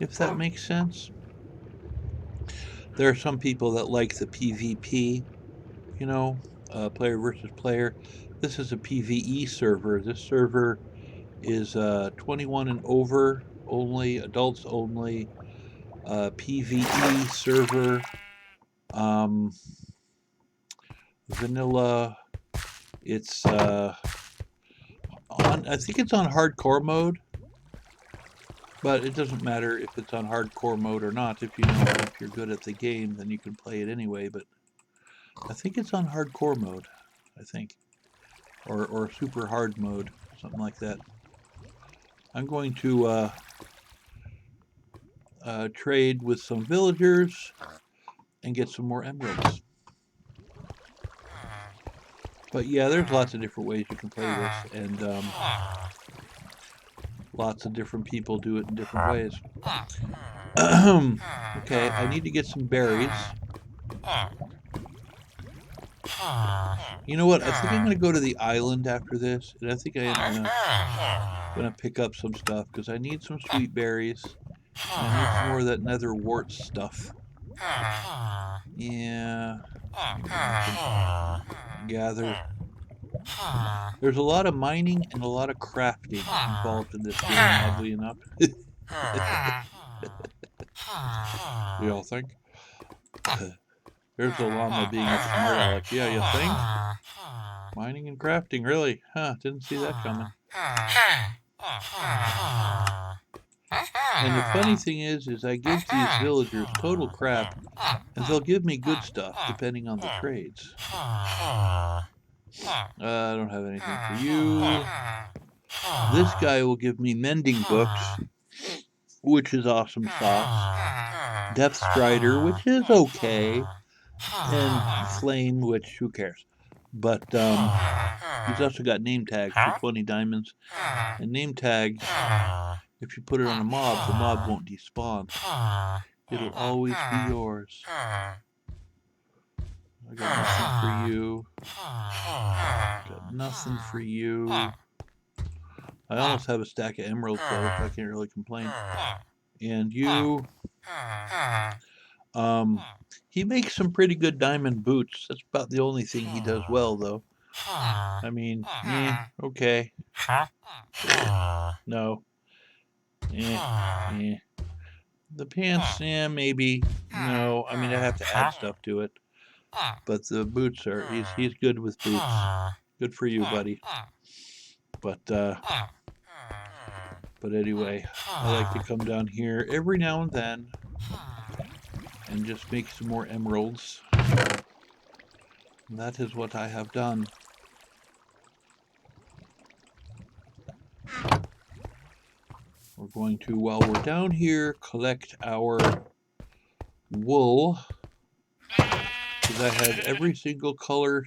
if that makes sense. There are some people that like the PvP, player versus player. This is a PvE server. This server is 21 and over only, adults only, PvE server, um, vanilla. It's I think it's on hardcore mode, but it doesn't matter if it's on hardcore mode or not. If you're good at the game, then you can play it anyway. But I think it's on hardcore mode. I think, or super hard mode, something like that. I'm going to trade with some villagers and get some more emeralds. But yeah, there's lots of different ways you can play this, and lots of different people do it in different ways. Okay, I need to get some berries. You know what? I think I'm gonna go to the island after this, and I think I am gonna pick up some stuff because I need some sweet berries. And I need some more of that nether wart stuff. Yeah, maybe I can gather. There's a lot of mining and a lot of crafting involved in this game, oddly enough. You all think? There's the llama being a smart aleck. Yeah, you think? Mining and crafting, really? Huh, didn't see that coming. And the funny thing is I give these villagers total crap, and they'll give me good stuff depending on the trades. I don't have anything for you. This guy will give me mending books, which is awesome sauce. Death Strider, which is okay. And Flame, which who cares. But he's also got name tags for 20 diamonds. And name tags, if you put it on a mob, the mob won't despawn. It'll always be yours. I got nothing for you. Got nothing for you. I almost have a stack of emeralds though, so I can't really complain. And you, he makes some pretty good diamond boots. That's about the only thing he does well though. I mean, okay. No. The pants, maybe. No, I mean I have to add stuff to it. But the boots he's good with boots. Good for you, buddy. But anyway, I like to come down here every now and then and just make some more emeralds. And that is what I have done. We're going to, while we're down here, collect our wool. Because I have every single color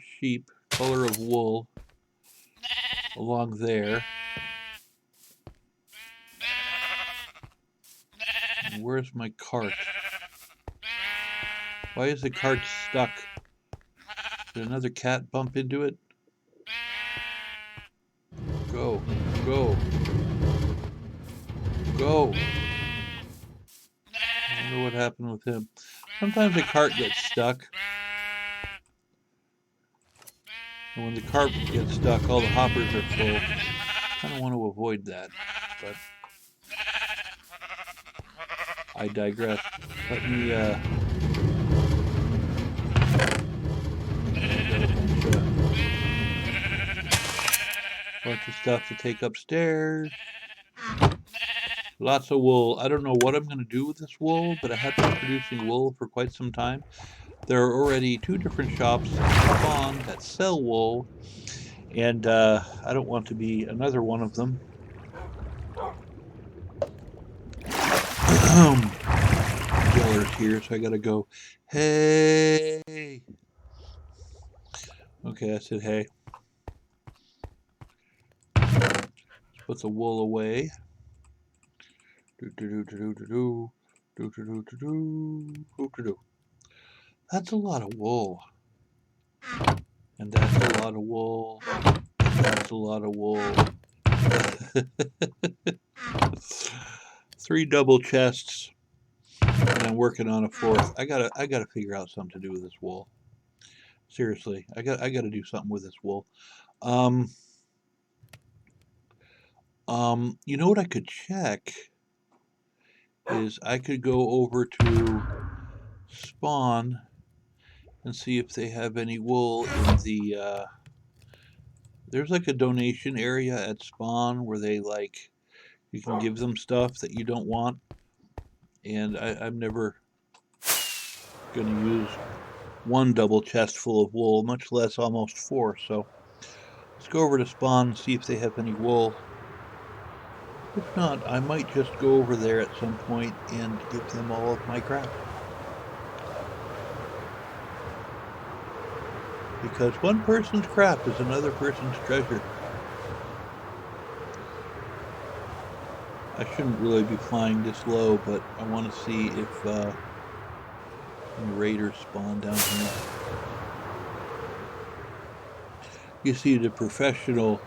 of wool along there. And where's my cart? Why is the cart stuck? Did another cat bump into it? Go, go, go. I wonder what happened with him. Sometimes the cart gets stuck. And when the cart gets stuck, all the hoppers are full. I kind of want to avoid that, but I digress. Let me, bunch of stuff to take upstairs. Lots of wool. I don't know what I'm going to do with this wool, but I have been producing wool for quite some time. There are already 2 different shops in Spawn that sell wool, and I don't want to be another one of them. Geller's here, so I gotta go. Hey! Okay, I said hey. Let's put the wool away. That's a lot of wool. And that's a lot of wool. And that's a lot of wool. 3 double chests. And I'm working on a 4th. I gotta figure out something to do with this wool. Seriously, I gotta do something with this wool. You know what I could check is I could go over to Spawn and see if they have any wool in the there's like a donation area at Spawn where they like you can give them stuff that you don't want, and I'm never gonna use 1 double chest full of wool, much less almost 4. So let's go over to Spawn and see if they have any wool. If not, I might just go over there at some point and give them all of my crap. Because one person's crap is another person's treasure. I shouldn't really be flying this low, but I want to see if any raiders spawn down here. You see the professional,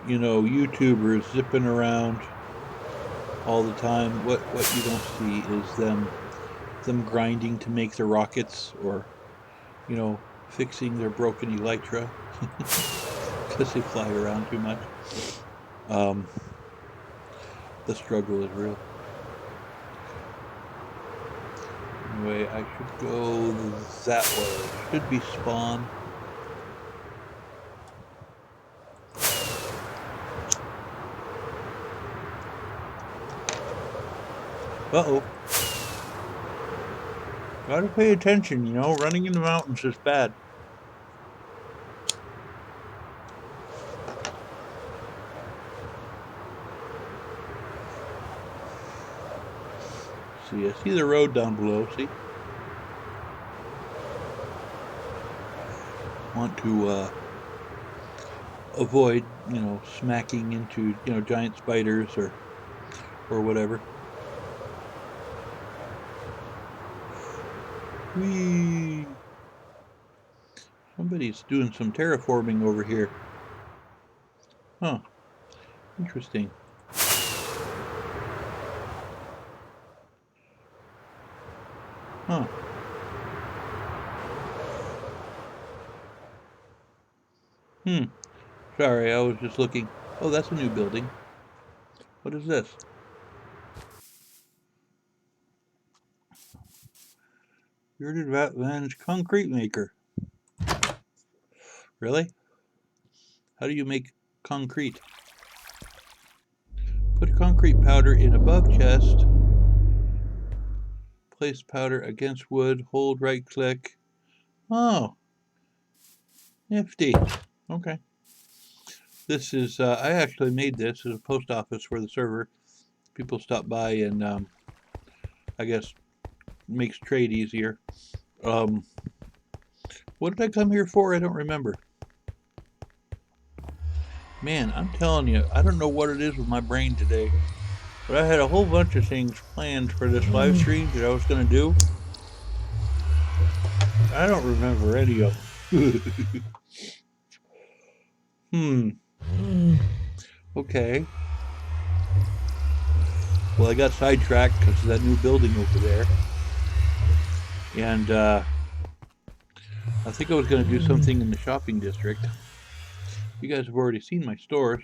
YouTubers zipping around all the time. What you don't see is them grinding to make their rockets, or fixing their broken elytra because they fly around too much. The struggle is real. Anyway, I should go that way. Should be Spawn. Uh-oh. Gotta pay attention, running in the mountains is bad. See, I see the road down below, see? Want to avoid, smacking into, giant spiders or whatever. Whee! Somebody's doing some terraforming over here. Huh. Interesting. Huh. Sorry, I was just looking. Oh, that's a new building. What is this? Bearded Ratman's concrete maker. Really? How do you make concrete? Put concrete powder in above chest. Place powder against wood. Hold right click. Oh, nifty. Okay. This is, I actually made this as a post office for the server. People stop by and, I guess, makes trade easier. What did I come here for? I don't remember. Man, I'm telling you, I don't know what it is with my brain today, but I had a whole bunch of things planned for this live stream that I was going to do. I don't remember any of them. Okay. Well, I got sidetracked because of that new building over there. And I think I was going to do something in the shopping district. You guys have already seen my stores.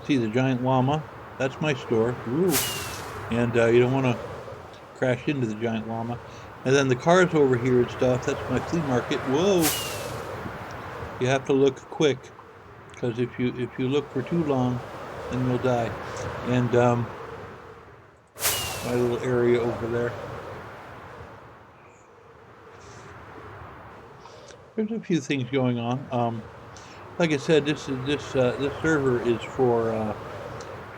See the giant llama? That's my store. Ooh. And you don't want to crash into the giant llama. And then the cars over here and stuff, that's my flea market. Whoa! You have to look quick, because if you look for too long, then you'll die. And my little area over there. There's a few things going on. Like I said, this server is for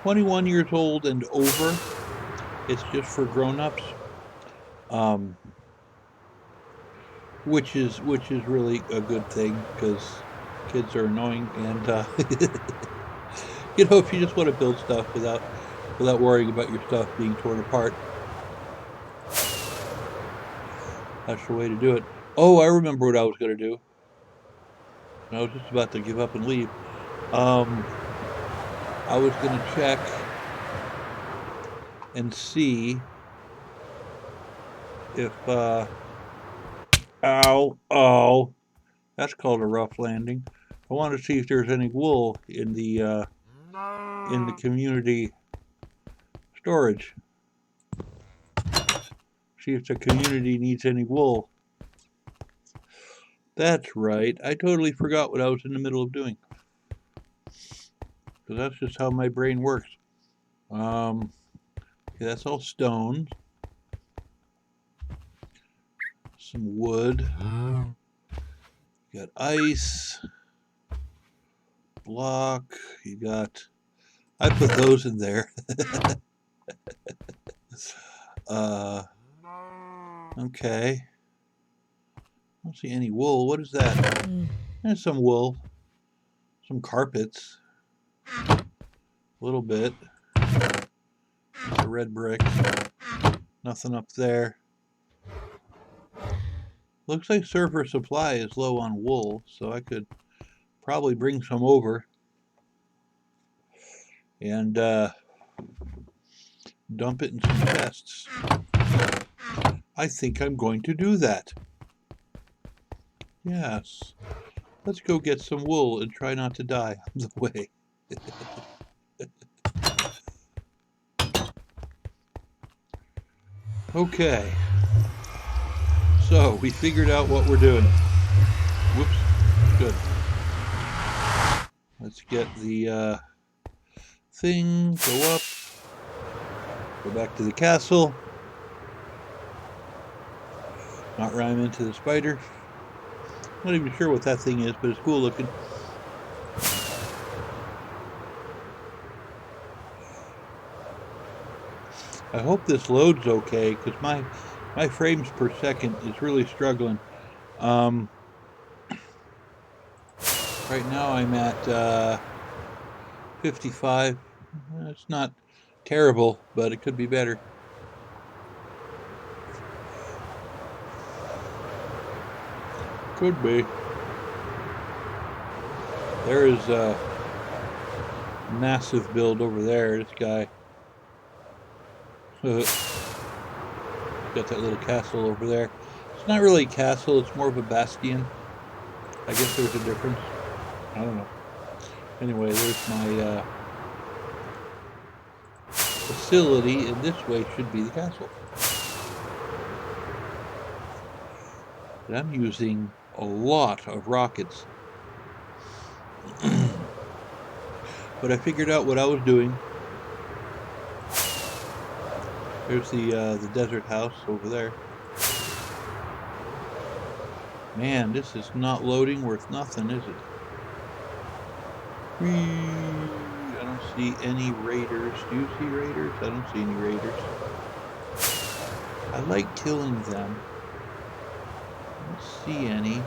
21 years old and over. It's just for grown-ups, which is really a good thing because kids are annoying, and you know, if you just want to build stuff without worrying about your stuff being torn apart, that's the way to do it. Oh, I remember what I was going to do. I was just about to give up and leave. I was going to check and see if ow, that's called a rough landing. I want to see if there's any wool in the community storage. See if the community needs any wool. That's right. I totally forgot what I was in the middle of doing. So that's just how my brain works. Okay, that's all stone. Some wood. You got ice. Block. You got... I put those in there. Okay. I don't see any wool. What is that? There's some wool. Some carpets. A little bit. The red bricks. Nothing up there. Looks like server supply is low on wool, so I could probably bring some over and dump it in some chests. I think I'm going to do that. Yes. Let's go get some wool and try not to die on the way. Okay. So, we figured out what we're doing. Whoops. Good. Let's get the thing, go up, go back to the castle, not ram into the spider. Not even sure what that thing is, but it's cool looking. I hope this loads okay, because my frames per second is really struggling. Right now I'm at 55. It's not terrible, but it could be better. Could be. There is a massive build over there. This guy. Got that little castle over there. It's not really a castle, it's more of a bastion. I guess there's a difference. I don't know. Anyway, there's my facility, and this way should be the castle. And I'm using a lot of rockets. But I figured out what I was doing. There's the desert house over there. Man, this is not loading worth nothing, is it? Whee! I don't see any raiders. Do you see raiders? I don't see any raiders. I like killing them. I don't see any.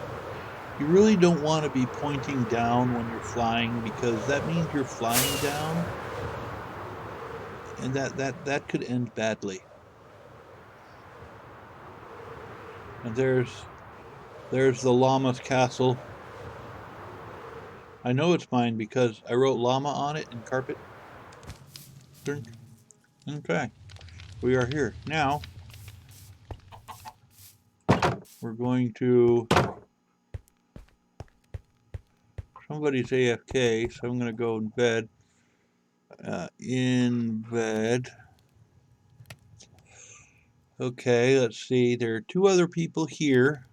You really don't want to be pointing down when you're flying because that means you're flying down, and that could end badly. And there's the llama's castle. I know it's mine because I wrote llama on it in carpet. Okay, we are here now. We're going to. Somebody's AFK, so I'm going to go in bed. In bed. Okay, let's see. There are two other people here.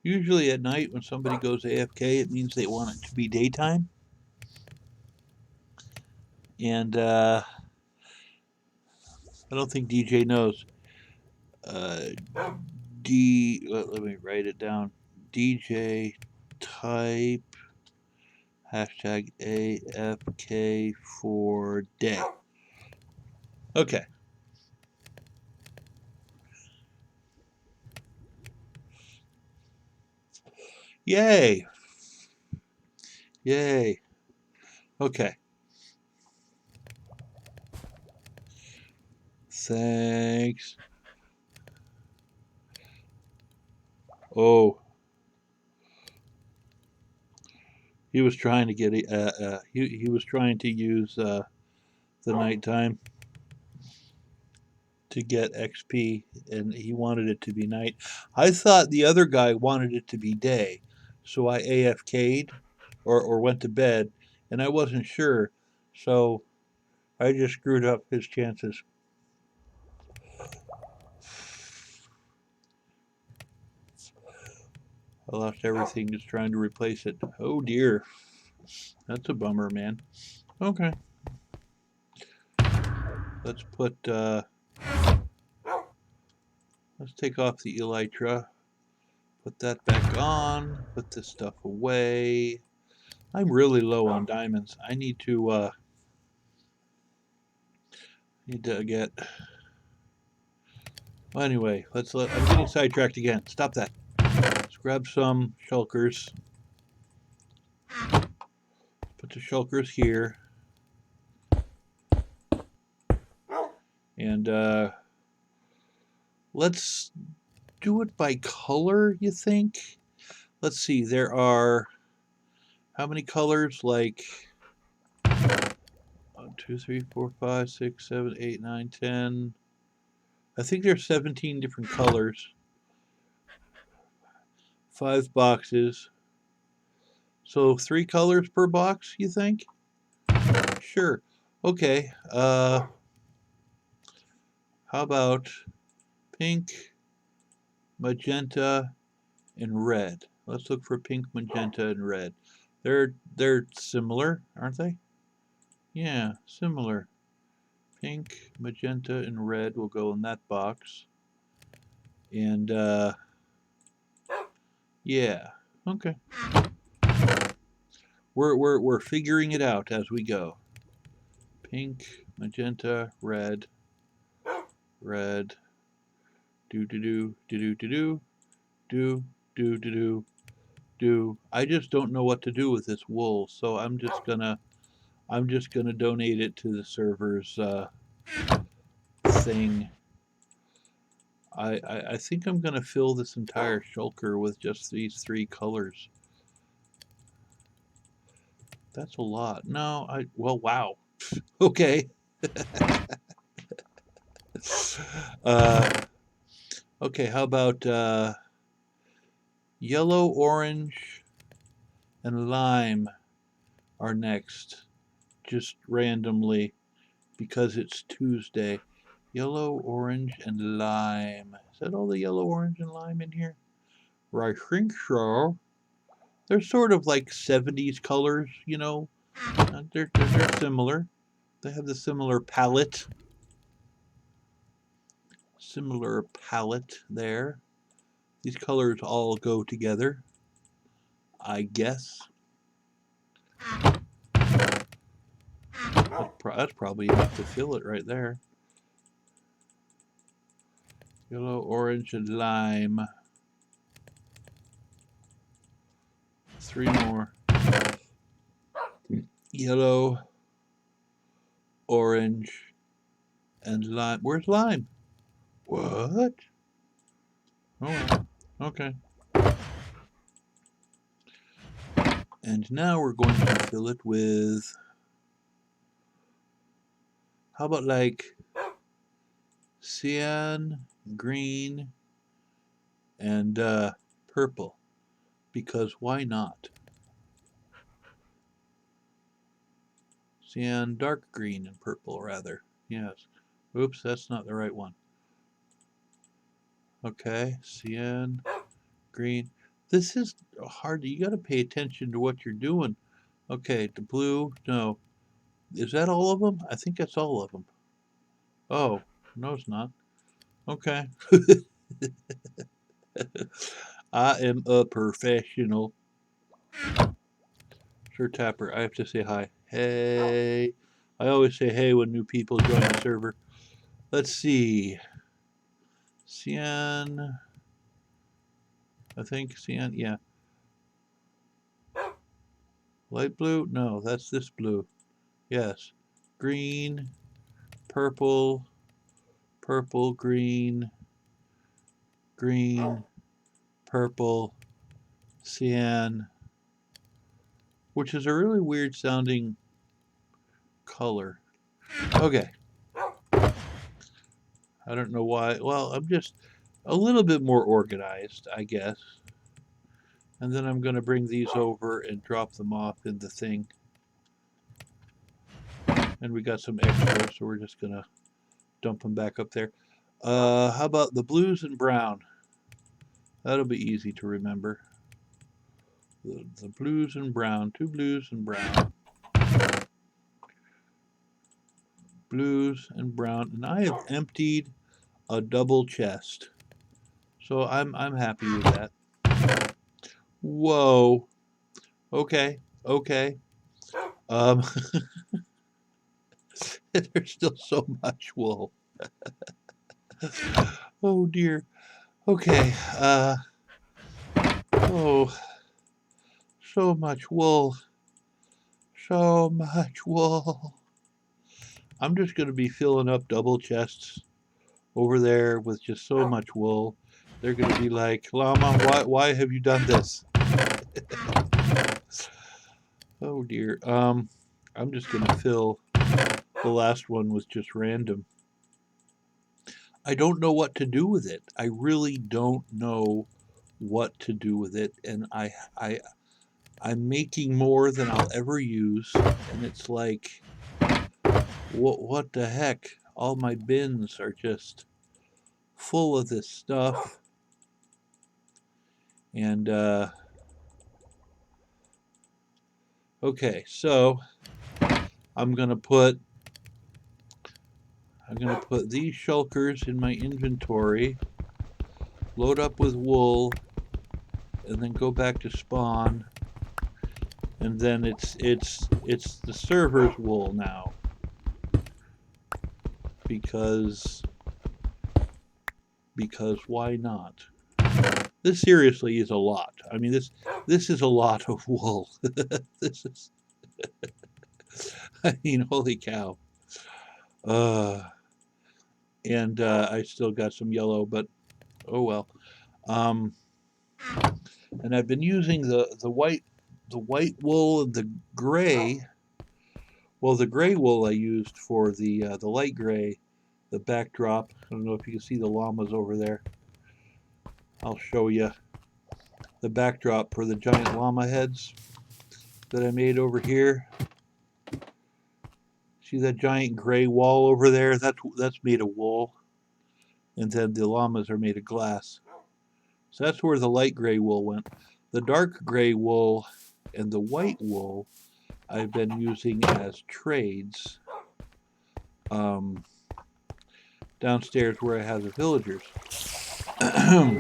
Usually at night when somebody goes AFK, it means they want it to be daytime. And I don't think DJ knows. Let me write it down. DJ type hashtag AFK for day. Okay. Yay. Yay. Okay. Thanks. Oh. He was trying to get he was trying to use the nighttime to get XP, and he wanted it to be night. I thought the other guy wanted it to be day, so I AFK'd or went to bed, and I wasn't sure, so I just screwed up his chances. I lost everything just trying to replace it. Oh dear. That's a bummer, man. Okay. Let's put let's take off the elytra. Put that back on. Put this stuff away. I'm really low on diamonds. I need to get. Well, anyway, I'm getting sidetracked again. Stop that. Let's grab some shulkers. Put the shulkers here. And let's do it by color, you think? Let's see, there are how many colors? Like 1, 2, 3, 4, 5, 6, 7, 8, 9, 10. I think there's 17 different colors. 5 boxes. So 3 colors per box, you think? Sure. Okay. How about pink, magenta, and red? Let's look for pink, magenta, and red. They're similar, aren't they? Yeah, similar. Pink, magenta, and red will go in that box. And yeah, okay. We're figuring it out as we go. Pink, magenta, red, red. Do do do do do do do do do do do. I just don't know what to do with this wool, so I'm just gonna donate it to the server's thing. I think I'm gonna fill this entire shulker with just these 3 colors. That's a lot. No, well, wow. Okay. Okay, how about yellow, orange, and lime are next, just randomly because it's Tuesday. Yellow, orange, and lime. Is that all the yellow, orange, and lime in here? I think so. They're sort of like 70s colors, you know. They're similar. They have the similar palette. Similar palette there. These colors all go together, I guess. That's probably enough to fill it right there. Yellow, orange, and lime. 3 more. Yellow, orange, and lime. Where's lime? What? Oh, okay. And now we're going to fill it with, how about like cyan, green, and purple, because why not? Cyan, dark green, and purple, rather. Yes. Oops, that's not the right one. Okay, cyan, green. This is hard. You got to pay attention to what you're doing. Okay, the blue, no. Is that all of them? I think that's all of them. Oh, no, it's not. Okay. I am a professional. Sir Tapper, I have to say hi. Hey. I always say hey when new people join the server. Let's see. Cyan. I think cyan, yeah. Light blue? No, that's this blue. Yes. Green, purple, purple, green, green, purple, cyan, which is a really weird sounding color. Okay. I don't know why. Well, I'm just a little bit more organized, I guess. And then I'm going to bring these over and drop them off in the thing. And we got some extra, so we're just going to dump them back up there. How about the blues and brown? That'll be easy to remember. The blues and brown. 2 blues and brown. Blues and brown. And I have emptied a double chest. So I'm happy with that. Whoa. Okay. Okay. There's still so much wool. Oh dear. Okay. Oh, so much wool. So much wool. I'm just going to be filling up double chests over there with just so much wool. They're going to be like, Llama, why have you done this? Oh dear. I'm just going to fill. The last one was just random. I don't know what to do with it. I really don't know what to do with it, and I'm making more than I'll ever use, and it's like, what the heck? All my bins are just full of this stuff, and okay, so I'm gonna put these shulkers in my inventory, load up with wool, and then go back to spawn. And then it's the server's wool now, because why not? This seriously is a lot. I mean, this is a lot of wool. This is, I mean, holy cow. And I still got some yellow, but oh well. And I've been using the white wool and the gray. Well, the gray wool I used for the light gray, the backdrop. I don't know if you can see the llamas over there. I'll show you the backdrop for the giant llama heads that I made over here. As See that giant gray wall over there? That's made of wool. And then the llamas are made of glass. So that's where the light gray wool went. The dark gray wool and the white wool I've been using as trades downstairs where I have the villagers. And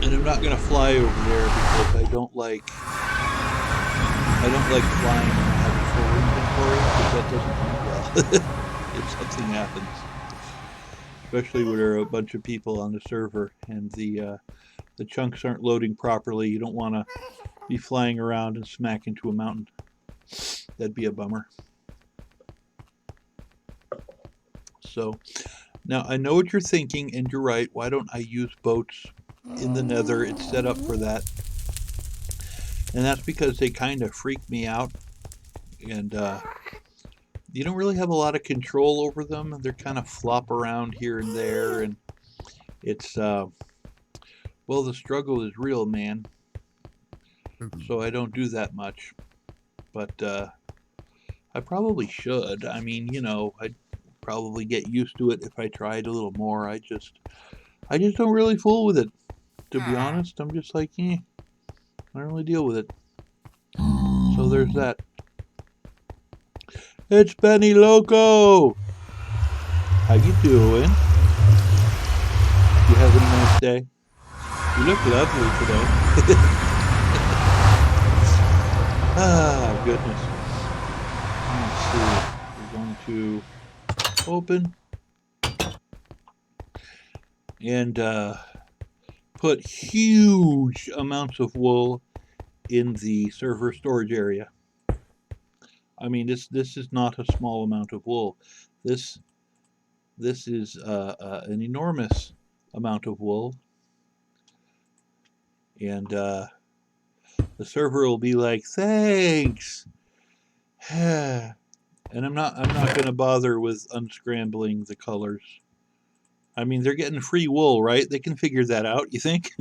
I'm not going to fly over there because I don't like flying and having full inventory because that doesn't end well if something happens. Especially when there are a bunch of people on the server and the chunks aren't loading properly. You don't want to be flying around and smack into a mountain. That'd be a bummer. So now I know what you're thinking, and you're right. Why don't I use boats in the nether? It's set up for that. And that's because they kind of freak me out. And you don't really have a lot of control over them. They're kind of flop around here and there. And it's, well, the struggle is real, man. So I don't do that much. But I probably should. I mean, you know, I'd probably get used to it if I tried a little more. I just don't really fool with it. To be honest, I'm just like, I don't really deal with it. So there's that. It's Benny Loco! How you doing? You having a nice day? You look lovely today. Ah, goodness. Let's see. We're going to open and put huge amounts of wool in the server storage area. I mean, this is not a small amount of wool. This is an enormous amount of wool, and the server will be like, thanks. And I'm not going to bother with unscrambling the colors. I mean, they're getting free wool, right? They can figure that out, you think?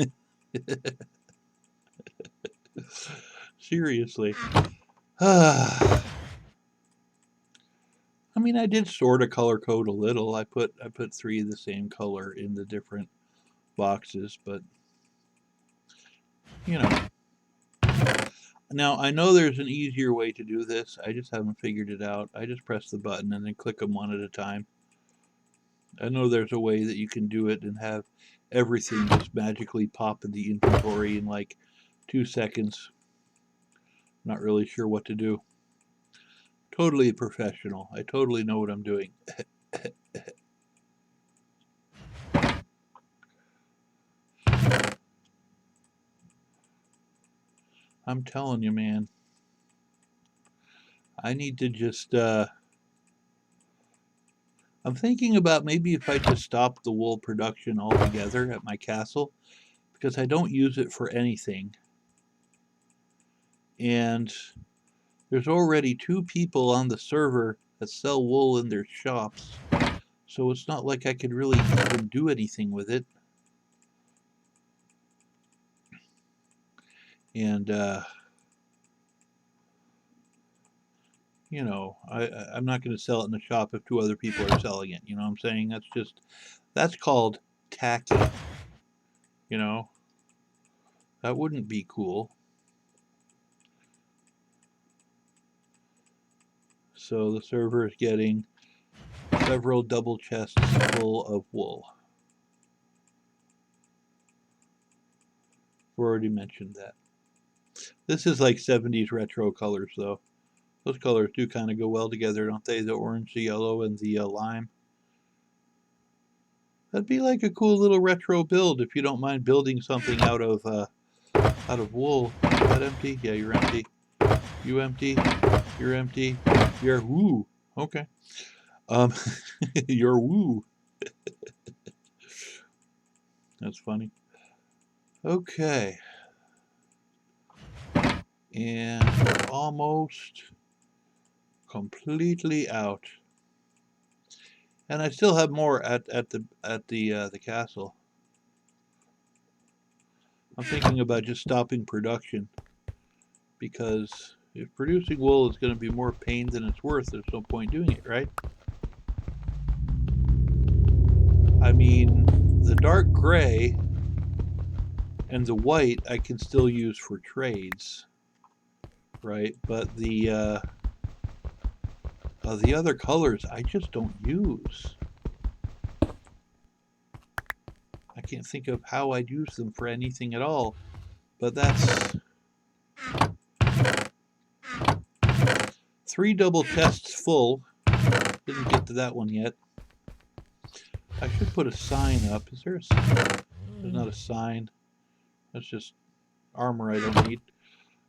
Seriously. I mean, I did sort of color code a little. I put 3 of the same color in the different boxes, but you know. Now, I know there's an easier way to do this. I just haven't figured it out. I just press the button and then click them one at a time. I know there's a way that you can do it and have everything just magically pop in the inventory in like 2 seconds. Not really sure what to do. Totally a professional. I totally know what I'm doing. I'm telling you, man. I need to just, I'm thinking about maybe if I just stop the wool production altogether at my castle, because I don't use it for anything. And there's already 2 people on the server that sell wool in their shops, so it's not like I could really even do anything with it. And, you know, I'm not going to sell it in the shop if 2 other people are selling it. You know what I'm saying? That's called tacky. You know, that wouldn't be cool. So the server is getting several double chests full of wool. I've already mentioned that. This is like 70s retro colors, though. Those colors do kind of go well together, don't they? The orange, the yellow, and the lime. That'd be like a cool little retro build if you don't mind building something out of wool. Is that empty? Yeah, you're empty. You empty? You're empty. You're woo. Okay. You're woo. That's funny. Okay. And we're almost completely out. And I still have more at the castle. I'm thinking about just stopping production because If producing wool is going to be more pain than it's worth, there's no point doing it, right? I mean, the dark gray and the white I can still use for trades, right? But the other colors I just don't use. I can't think of how I'd use them for anything at all. But that's 3 double chests full. Didn't get to that one yet. I should put a sign up. Is there a sign? There's not a sign. That's just armor I don't need.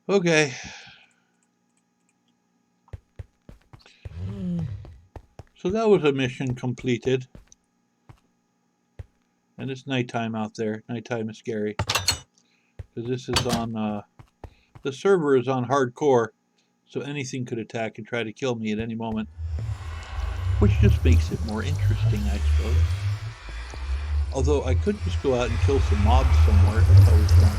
Okay. So that was a mission completed. And it's nighttime out there. Nighttime is scary. Because this is on, the server is on hardcore. So anything could attack and try to kill me at any moment. Which just makes it more interesting, I suppose. Although I could just go out and kill some mobs somewhere. That's always fun.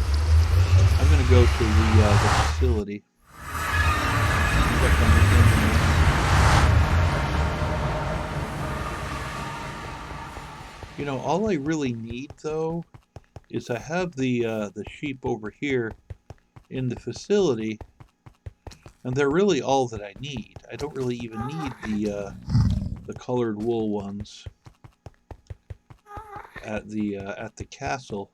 I'm going to go to the facility. Check on the inventory. You know, all I really need, though, is I have the sheep over here in the facility, and they're really all that I need. I don't really even need the colored wool ones at the castle.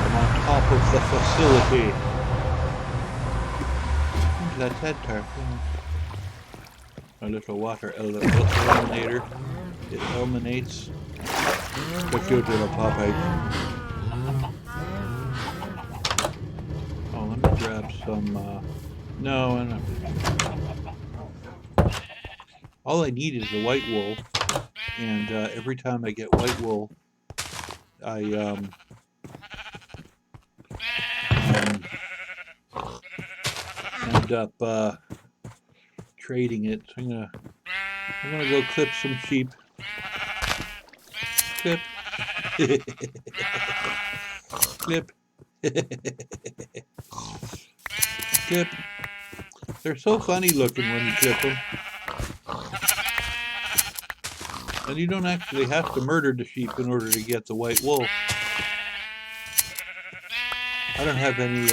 I'm on top of the facility. That's head turf. A little water eliminator. It eliminates the cute little puppy. Oh, let me grab some. No, I'm not. All I need is the white wool, and every time I get white wool, I end up trading it. So I'm gonna go clip some sheep. Clip. Clip. Clip. They're so funny looking when you clip them. And you don't actually have to murder the sheep in order to get the white wool. I don't have any,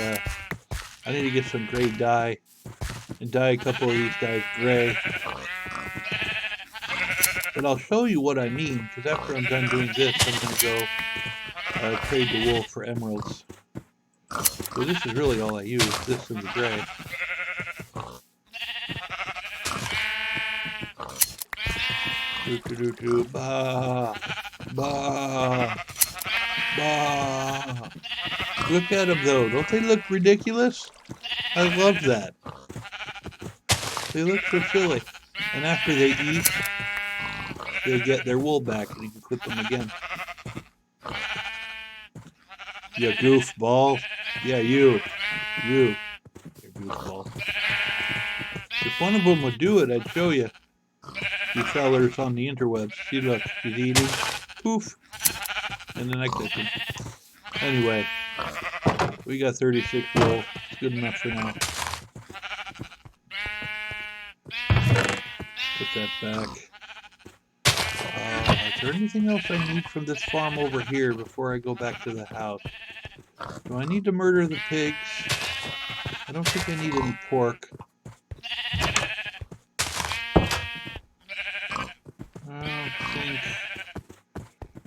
I need to get some gray dye and dye a couple of these guys gray. But I'll show you what I mean, because after I'm done doing this, I'm going to go trade the wool for emeralds. So this is really all I use, this and the gray. Bah, bah, bah. Look at them though, don't they look ridiculous? I love that. They look so silly. And after they eat, they get their wool back and you can clip them again. You goofball. Yeah, you. You goofball. If one of them would do it, I'd show you. You fellers on the interwebs. See, look, he's eating. Poof. And then I clip him. Anyway, we got 36 wool. It's good enough for now. Put that back. Is there anything else I need from this farm over here before I go back to the house? Do I need to murder the pigs? I don't think I need any pork. I don't think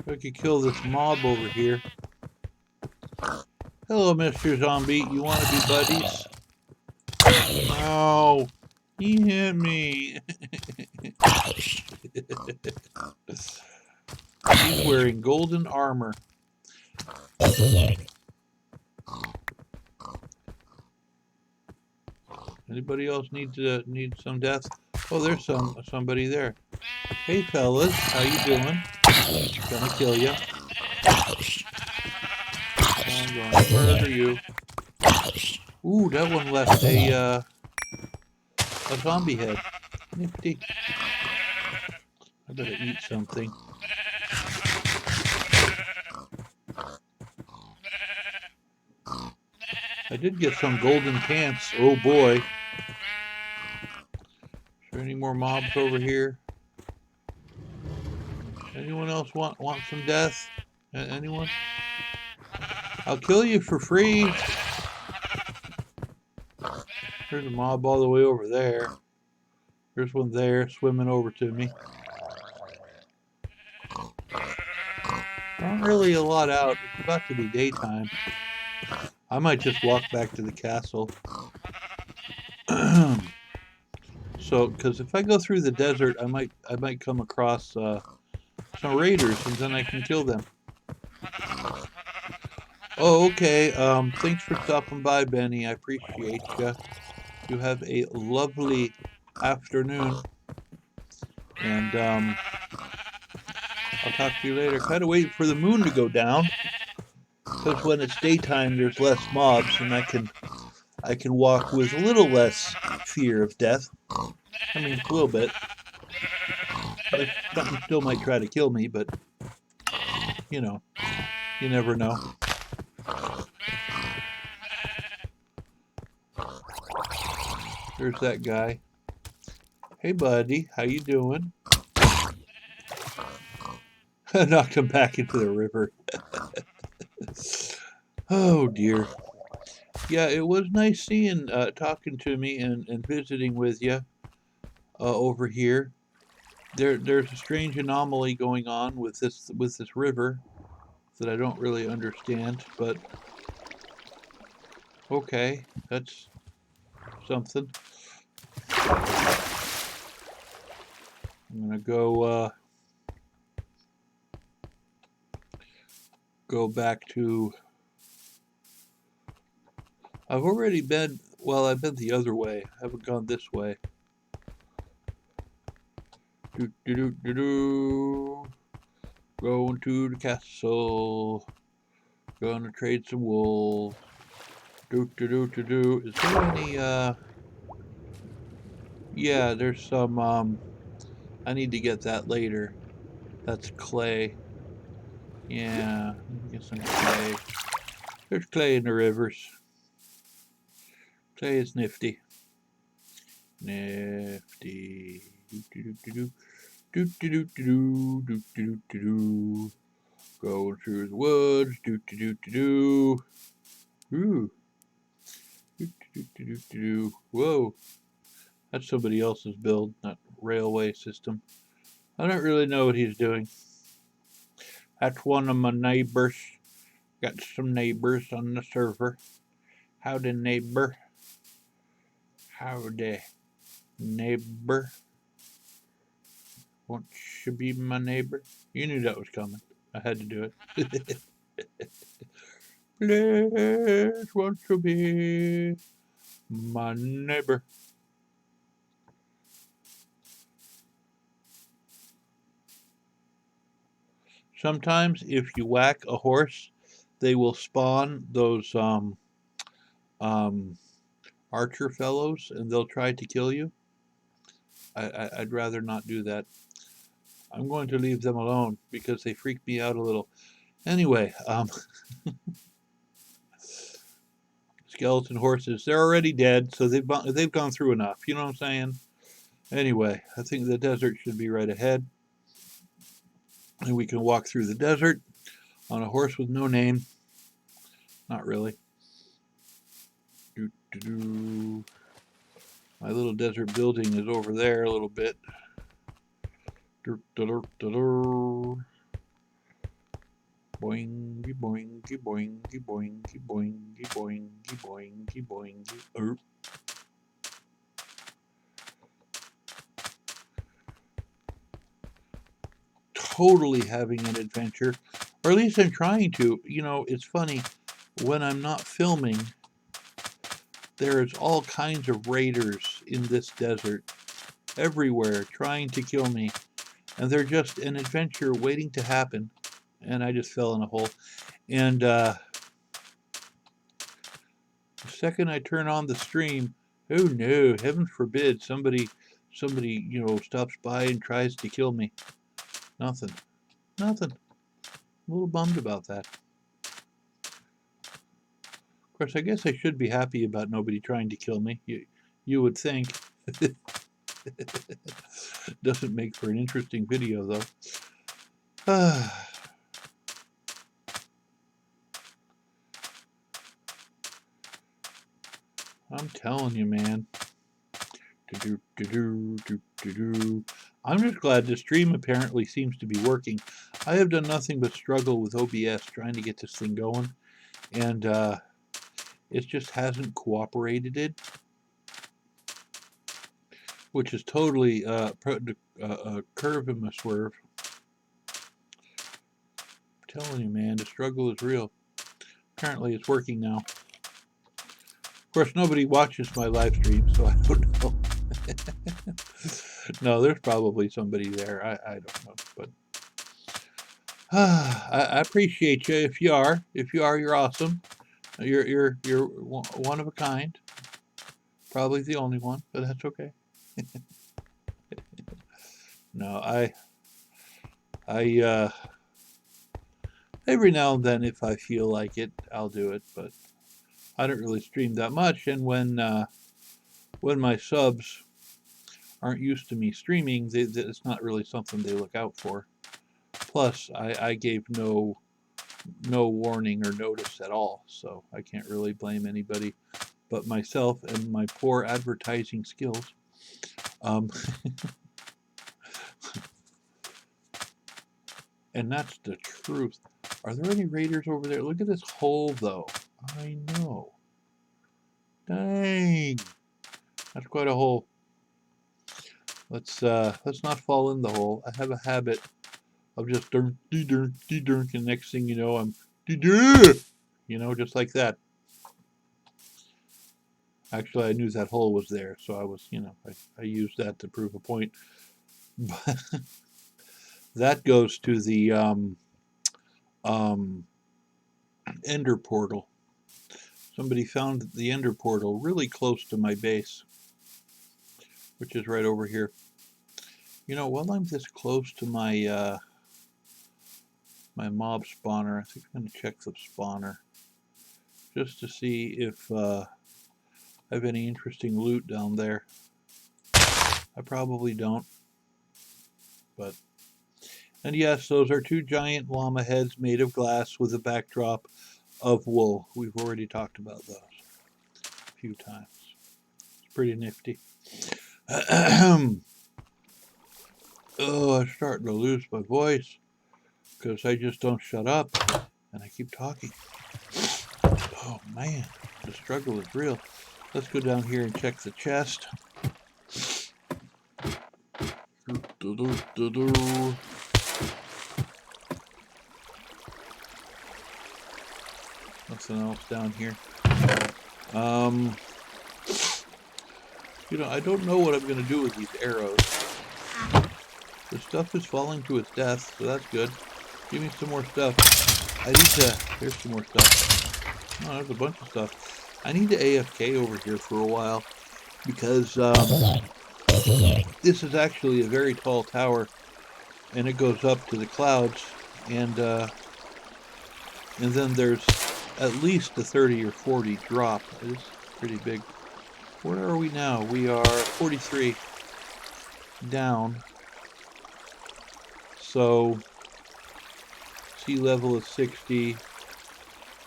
I could kill this mob over here. Hello, Mr. Zombie. You want to be buddies? No, he hit me. He's wearing golden armor. Anybody else need some death? Oh, there's somebody there. Hey, fellas, how you doing? Gonna kill you. I'm gonna murder you. Ooh, that one left a zombie head. Nifty. I better eat something. I did get some golden pants. Oh boy. Is there any more mobs over here? Anyone else want some death? Anyone? I'll kill you for free. There's a mob all the way over there. There's one there swimming over to me. Not really a lot out. It's about to be daytime. I might just walk back to the castle. So, because if I go through the desert, I might come across some raiders, and then I can kill them. Oh, okay. Thanks for stopping by, Benny. I appreciate you. You have a lovely afternoon, and I'll talk to you later. Kind of waiting for the moon to go down, because when it's daytime, there's less mobs, and I can walk with a little less fear of death. I mean, a little bit. Something still might try to kill me, but you know, you never know. There's that guy. Hey, buddy, how you doing? Knocked him back into the river. Oh dear. Yeah, it was nice seeing, talking to me and visiting with you over here. There's a strange anomaly going on with this river that I don't really understand, but okay, that's something. I'm gonna go back to. I've already been. Well, I've been the other way. I haven't gone this way. Going to the castle. Gonna trade some wool. Is there any yeah, there's some I need to get that later. That's clay. Yeah, get some clay. There's clay in the rivers. Clay is nifty. Nifty. Going through the woods. Ooh. Whoa. That's somebody else's build, not railway system. I don't really know what he's doing. That's one of my neighbors. Got some neighbors on the server. Howdy, neighbor. Howdy, neighbor. Won't you be my neighbor? You knew that was coming. I had to do it. Please, won't you be my neighbor? Sometimes if you whack a horse, they will spawn those archer fellows, and they'll try to kill you. I'd rather not do that. I'm going to leave them alone because they freak me out a little. Anyway, skeleton horses, they're already dead, so they've gone through enough. You know what I'm saying? Anyway, I think the desert should be right ahead. And we can walk through the desert on a horse with no name. Not really. My little desert building is over there a little bit. Boingy, boingy, boingy, boingy, boingy, boingy, boingy, boingy. Totally having an adventure, or at least I'm trying to. You know, it's funny, when I'm not filming, there's all kinds of raiders in this desert, everywhere, trying to kill me, and they're just an adventure waiting to happen, and I just fell in a hole. And the second I turn on the stream, oh no, heaven forbid, somebody, stops by and tries to kill me. Nothing. I'm a little bummed about that. Of course, I guess I should be happy about nobody trying to kill me. You would think. Doesn't make for an interesting video, though. I'm telling you, man. I'm just glad the stream apparently seems to be working. I have done nothing but struggle with OBS trying to get this thing going, and it just hasn't cooperated, which is totally a curve and a swerve. I'm telling you, man, the struggle is real. Apparently it's working now. Of course, nobody watches my live stream, so I don't know. No, there's probably somebody there. I don't know, but I appreciate you if you are. If you are, you're awesome. You're one of a kind. Probably the only one, but that's okay. No, every now and then, if I feel like it, I'll do it. But I don't really stream that much, and when my subs aren't used to me streaming, it's not really something they look out for. Plus, I gave no warning or notice at all, so I can't really blame anybody but myself and my poor advertising skills. And that's the truth. Are there any raiders over there? Look at this hole, though. I know. Dang. That's quite a hole. Let's not fall in the hole. I have a habit of just dunk, and next thing you know, I'm you know, just like that. Actually, I knew that hole was there, so I was, you know, I used that to prove a point. But that goes to the ender portal. Somebody found the ender portal really close to my base, which is right over here. You know, while I'm this close to my my mob spawner, I think I'm going to check the spawner just to see if I have any interesting loot down there. I probably don't, but... And yes, those are two giant llama heads made of glass with a backdrop of wool. We've already talked about those a few times. It's pretty nifty. Oh, I'm starting to lose my voice because I just don't shut up and I keep talking. Oh man, the struggle is real. Let's go down here and check the chest. Nothing else down here. You know, I don't know what I'm going to do with these arrows. The stuff is falling to its death, so that's good. Give me some more stuff. I need to... There's some more stuff. Oh, there's a bunch of stuff. I need to AFK over here for a while, because this is actually a very tall tower, and it goes up to the clouds, and then there's at least a 30 or 40 drop. It's pretty big. Where are we now? We are 43 down. So sea level is 60.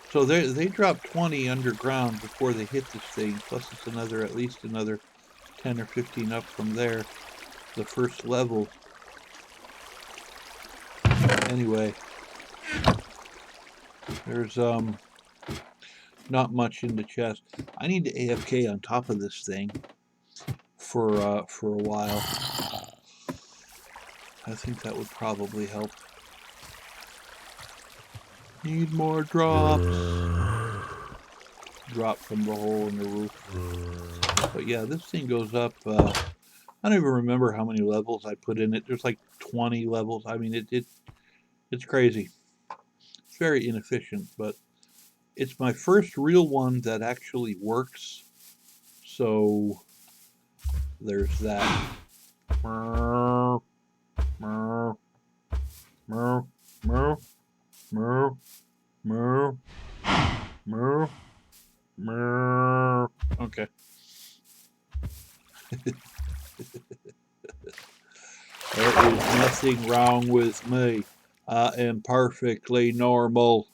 So they drop 20 underground before they hit this thing. Plus it's another, at least another 10 or 15 up from there. The first level. Anyway, there's not much in the chest. I need to AFK on top of this thing for a while. I think that would probably help. Need more drops. Drop from the hole in the roof. But yeah, this thing goes up. I don't even remember how many levels I put in it. There's like 20 levels. I mean, it's crazy. It's very inefficient, but it's my first real one that actually works. So there's that. Meow, meow, meow, meow, meow, meow, meow. There is nothing wrong with me. I am perfectly normal,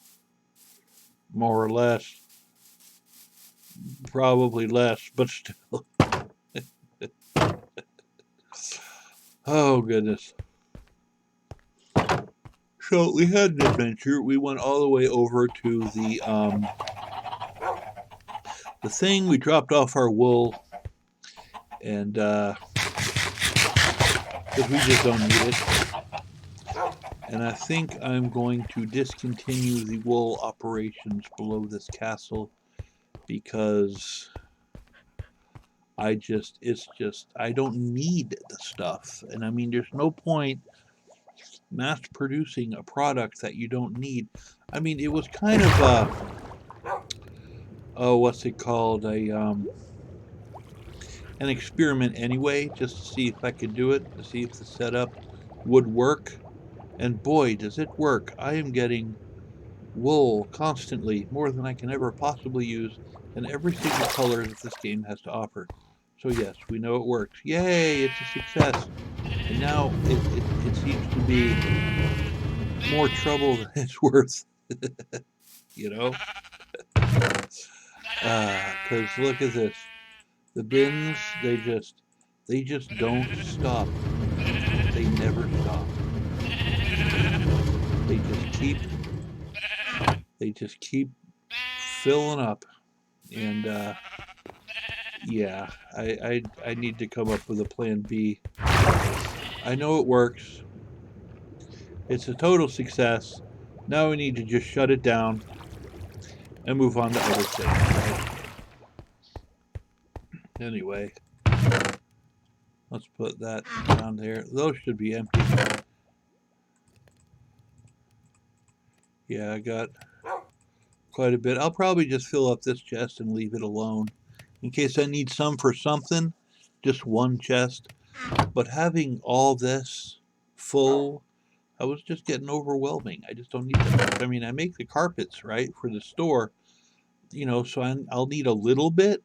more or less. Probably less, but still. Oh, goodness. So we had an adventure. We went all the way over to the thing. We dropped off our wool, and because we just don't need it. And I think I'm going to discontinue the wool operations below this castle because I don't need the stuff. And I mean, there's no point mass producing a product that you don't need. I mean, it was kind of what's it called? An experiment anyway, just to see if I could do it, to see if the setup would work. And boy, does it work. I am getting wool constantly, more than I can ever possibly use, in every single color that this game has to offer. So yes, we know it works. Yay, it's a success. And now it seems to be more trouble than it's worth, you know? Because look at this. The bins, they just don't stop. They never stop. They just keep filling up. And yeah, I need to come up with a plan B. I know it works. It's a total success. Now we need to just shut it down and move on to other things, right? Anyway, let's put that down there. Those should be empty. Yeah, I got quite a bit. I'll probably just fill up this chest and leave it alone. In case I need some for something, just one chest. But having all this full, I was just getting overwhelming. I just don't need that much. I mean, I make the carpets, right, for the store, so I'll need a little bit,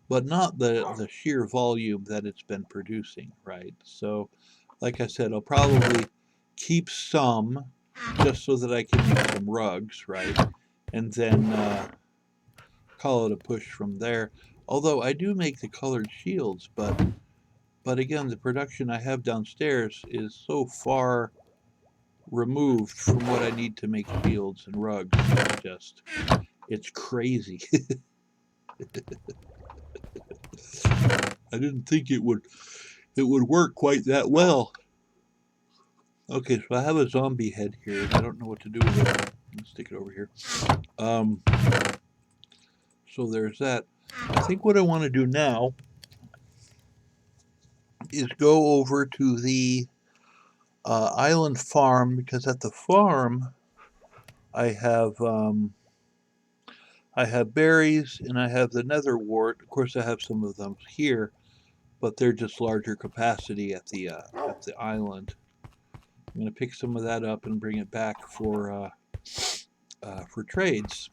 but not the sheer volume that it's been producing, right? So, like I said, I'll probably keep some just so that I can make some rugs, right? And then call it a push from there. Although I do make the colored shields, but again, the production I have downstairs is so far removed from what I need to make shields and rugs. It's crazy. I didn't think it would work quite that well. Okay, so I have a zombie head here, and I don't know what to do with it. Let's stick it over here. So there's that. I think what I want to do now is go over to the island farm, because at the farm I have berries and I have the nether wart. Of course, I have some of them here, but they're just larger capacity at the island. I'm going to pick some of that up and bring it back for trades.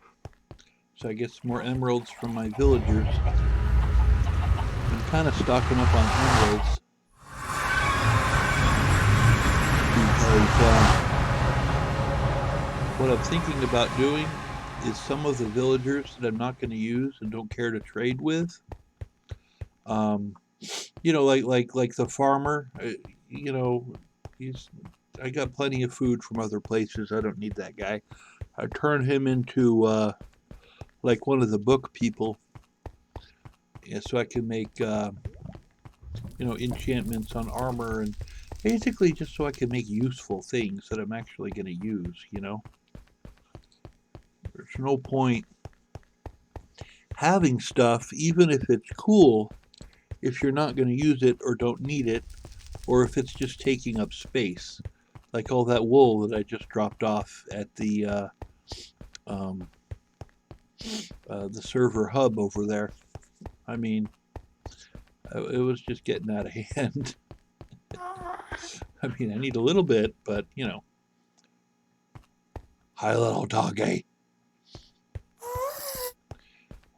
So I get some more emeralds from my villagers. I'm kind of stocking up on emeralds because what I'm thinking about doing is some of the villagers that I'm not going to use and don't care to trade with. Like the farmer. I got plenty of food from other places. I don't need that guy. I turn him into like one of the book people, so I can make enchantments on armor, and basically just so I can make useful things that I'm actually going to use. There's no point having stuff, even if it's cool, if you're not going to use it or don't need it, or if it's just taking up space, like all that wool that I just dropped off at the server hub over there. I mean, it was just getting out of hand. I mean, I need a little bit, but hi, little doggy.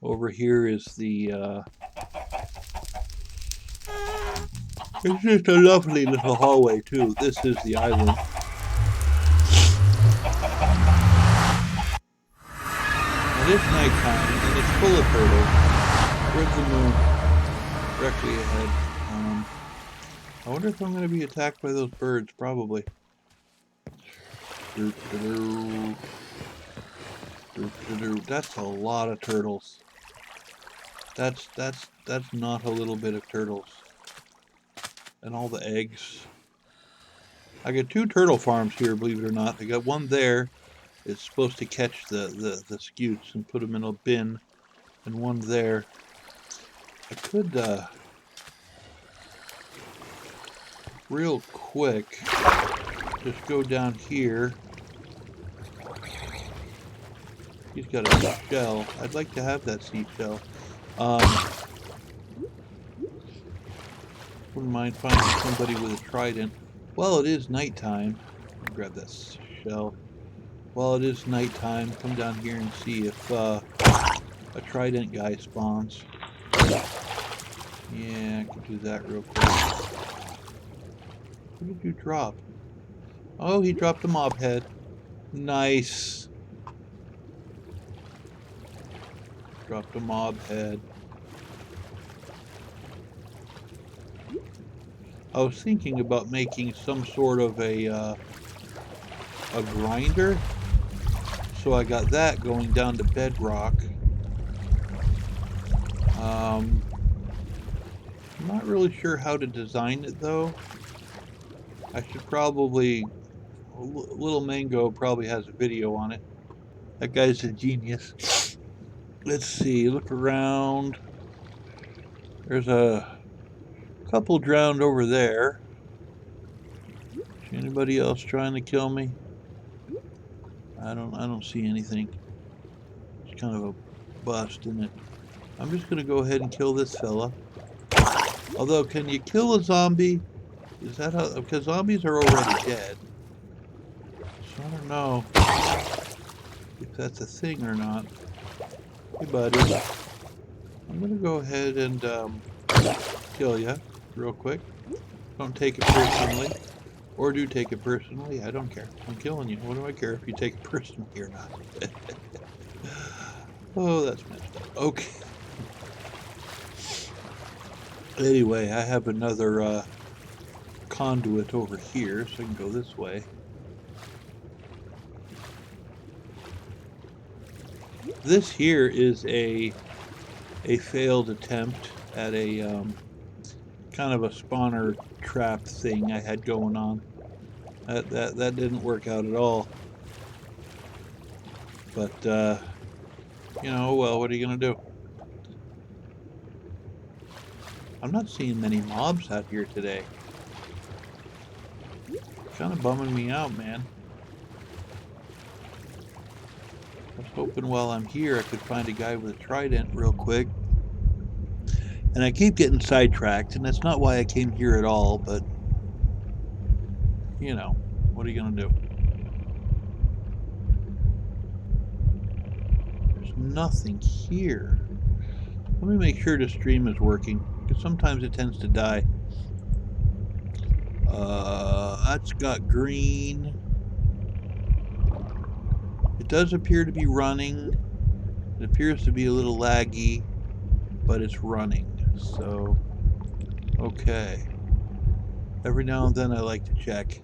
Over here is the It's just a lovely little hallway, too. This is the island. And it's nighttime, and it's full of turtles. Where's the moon? Directly ahead. I wonder if I'm going to be attacked by those birds. Probably. That's a lot of turtles. That's not a little bit of turtles. And all the eggs. I got 2 turtle farms here, believe it or not. I got one there. It's supposed to catch the scutes and put them in a bin. And one there. I could, real quick, just go down here. He's got a shell. I'd like to have that seashell. Wouldn't mind finding somebody with a trident. Well, it is nighttime. Grab that shell. Well, it is nighttime. Come down here and see if a trident guy spawns. Yeah, I can do that real quick. What did you drop? Oh, he dropped a mob head. Nice. Dropped a mob head. I was thinking about making some sort of a grinder. So I got that going down to bedrock. I'm not really sure how to design it though. I should probably, Little Mango probably has a video on it. That guy's a genius. Let's see, look around. There's a couple drowned over there. Is anybody else trying to kill me? I don't see anything. It's kind of a bust, isn't it? I'm just gonna go ahead and kill this fella. Although, can you kill a zombie? Is that how? Because zombies are already dead. So I don't know if that's a thing or not. Hey, buddy. I'm gonna go ahead and kill you real quick. Don't take it personally. Or do take it personally. I don't care. I'm killing you. What do I care if you take it personally or not? Oh, that's messed up. Okay. Anyway, I have another conduit over here, so I can go this way. This here is a failed attempt at a kind of a spawner trap thing I had going on. That didn't work out at all. But you know, well, what are you gonna do? I'm not seeing many mobs out here today. Kind of bumming me out, man. I was hoping while I'm here I could find a guy with a trident real quick. And I keep getting sidetracked, and that's not why I came here at all, but you know, what are you gonna do? There's nothing here. Let me make sure the stream is working, because sometimes it tends to die. That's got green. It does appear to be running. It appears to be a little laggy, but it's running. So, okay. Every now and then I like to check.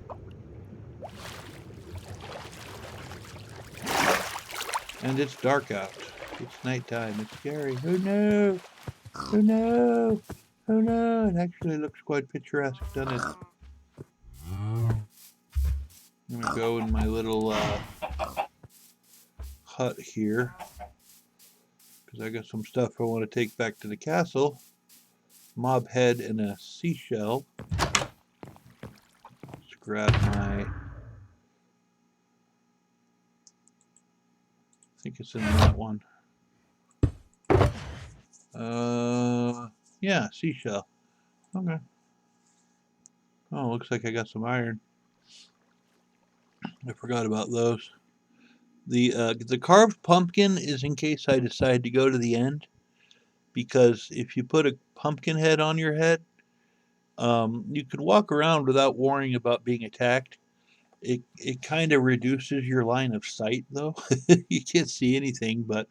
And it's dark out. It's nighttime. It's scary. Oh no! Oh no! Oh no! It actually looks quite picturesque, doesn't it? I'm gonna go in my little hut here, because I got some stuff I want to take back to the castle. Mob head and a seashell. Let's grab my... I think it's in that one. Yeah, seashell. Okay. Oh, looks like I got some iron. I forgot about those. The carved pumpkin is in case I decide to go to the end, because if you put a pumpkin head on your head, You can walk around without worrying about being attacked. It kind of reduces your line of sight, though. You can't see anything, but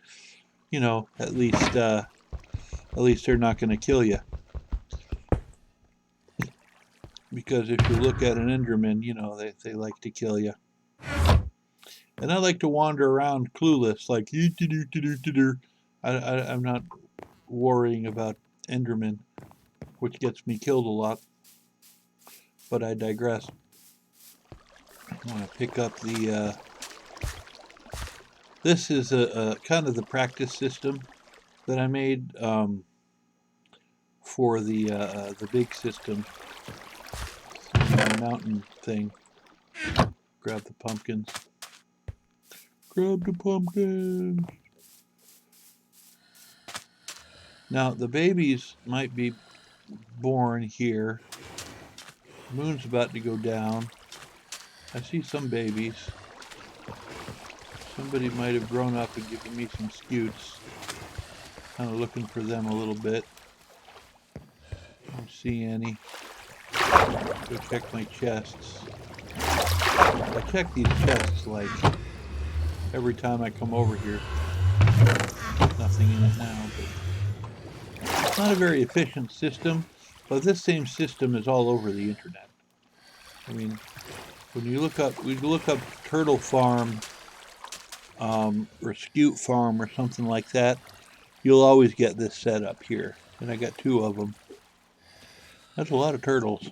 you know, at least they're not going to kill you. Because if you look at an Enderman, you know, they like to kill you. And I like to wander around clueless, like, I'm not worrying about Enderman, which gets me killed a lot. But I digress. I want to pick up the, this is a kind of the practice system that I made for the big system, the mountain thing. Grab the pumpkins. Grab the pumpkins. Now the babies might be born here. The moon's about to go down. I see some babies. Somebody might have grown up and given me some scutes. Kind of looking for them a little bit. Don't see any. Go check my chests. I check these chests like every time I come over here. Nothing in it now, but it's not a very efficient system, but this same system is all over the internet. I mean, when you look up turtle farm or scute farm or something like that, you'll always get this set up here. And I got 2 of them. That's a lot of turtles.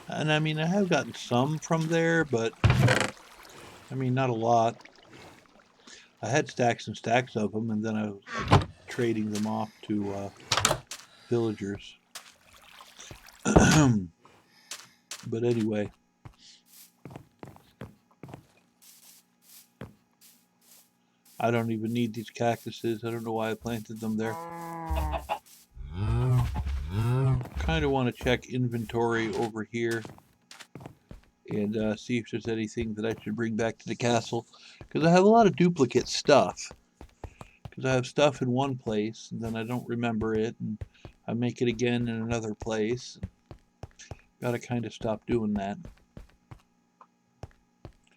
And I mean, I have gotten some from there, but I mean, not a lot. I had stacks and stacks of them, and then I was like, trading them off to villagers. But anyway, I don't even need these cactuses. I don't know why I planted them there. Kind of want to check inventory over here and see if there's anything that I should bring back to the castle, because I have a lot of duplicate stuff. Because I have stuff in one place and then I don't remember it, and I make it again in another place. Gotta kind of stop doing that.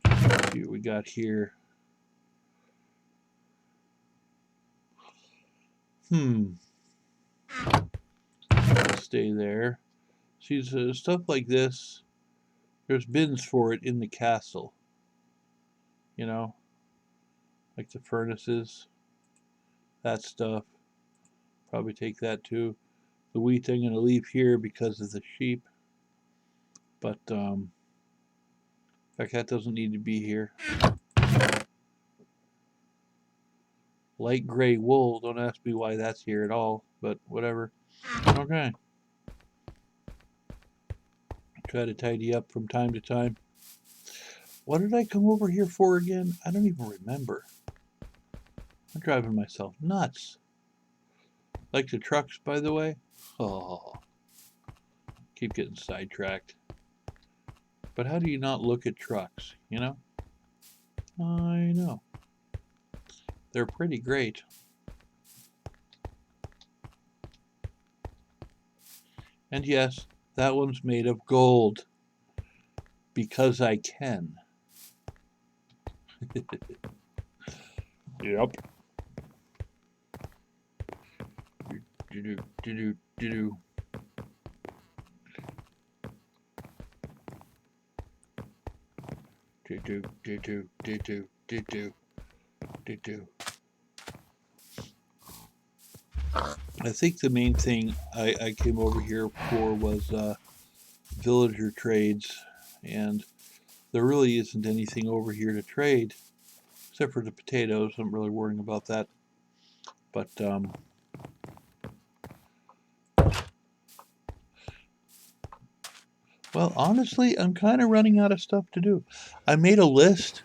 Let's see what we got here. Stay there. See, stuff like this, there's bins for it in the castle. You know, like the furnaces, that stuff. Probably take that too. The wheat I'm going to leave here because of the sheep. But, in fact, that doesn't need to be here. Light gray wool, don't ask me why that's here at all, but whatever. Okay. Try to tidy up from time to time. What did I come over here for again? I don't even remember. I'm driving myself nuts. Like the trucks, by the way. Oh, keep getting sidetracked. But how do you not look at trucks, you know? I know. They're pretty great. And yes, that one's made of gold. Because I can. Yep. Do. I think the main thing I came over here for was villager trades, and there really isn't anything over here to trade except for the potatoes. I'm really worrying about that, but well, honestly, I'm kind of running out of stuff to do. I made a list,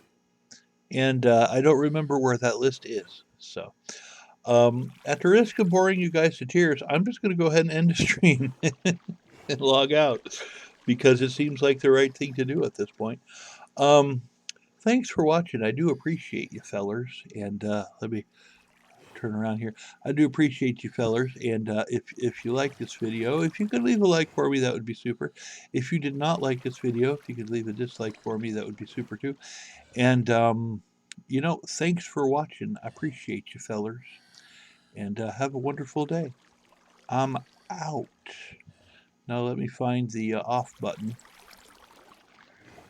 and I don't remember where that list is. So, at the risk of boring you guys to tears, I'm just going to go ahead and end the stream and log out, because it seems like the right thing to do at this point. Thanks for watching. I do appreciate you fellers, and let me turn around here. I do appreciate you fellers, and if you like this video, if you could leave a like for me, that would be super. If you did not like this video, if you could leave a dislike for me, that would be super too. And thanks for watching. I appreciate you fellers, and have a wonderful day. I'm out. Now let me find the off button.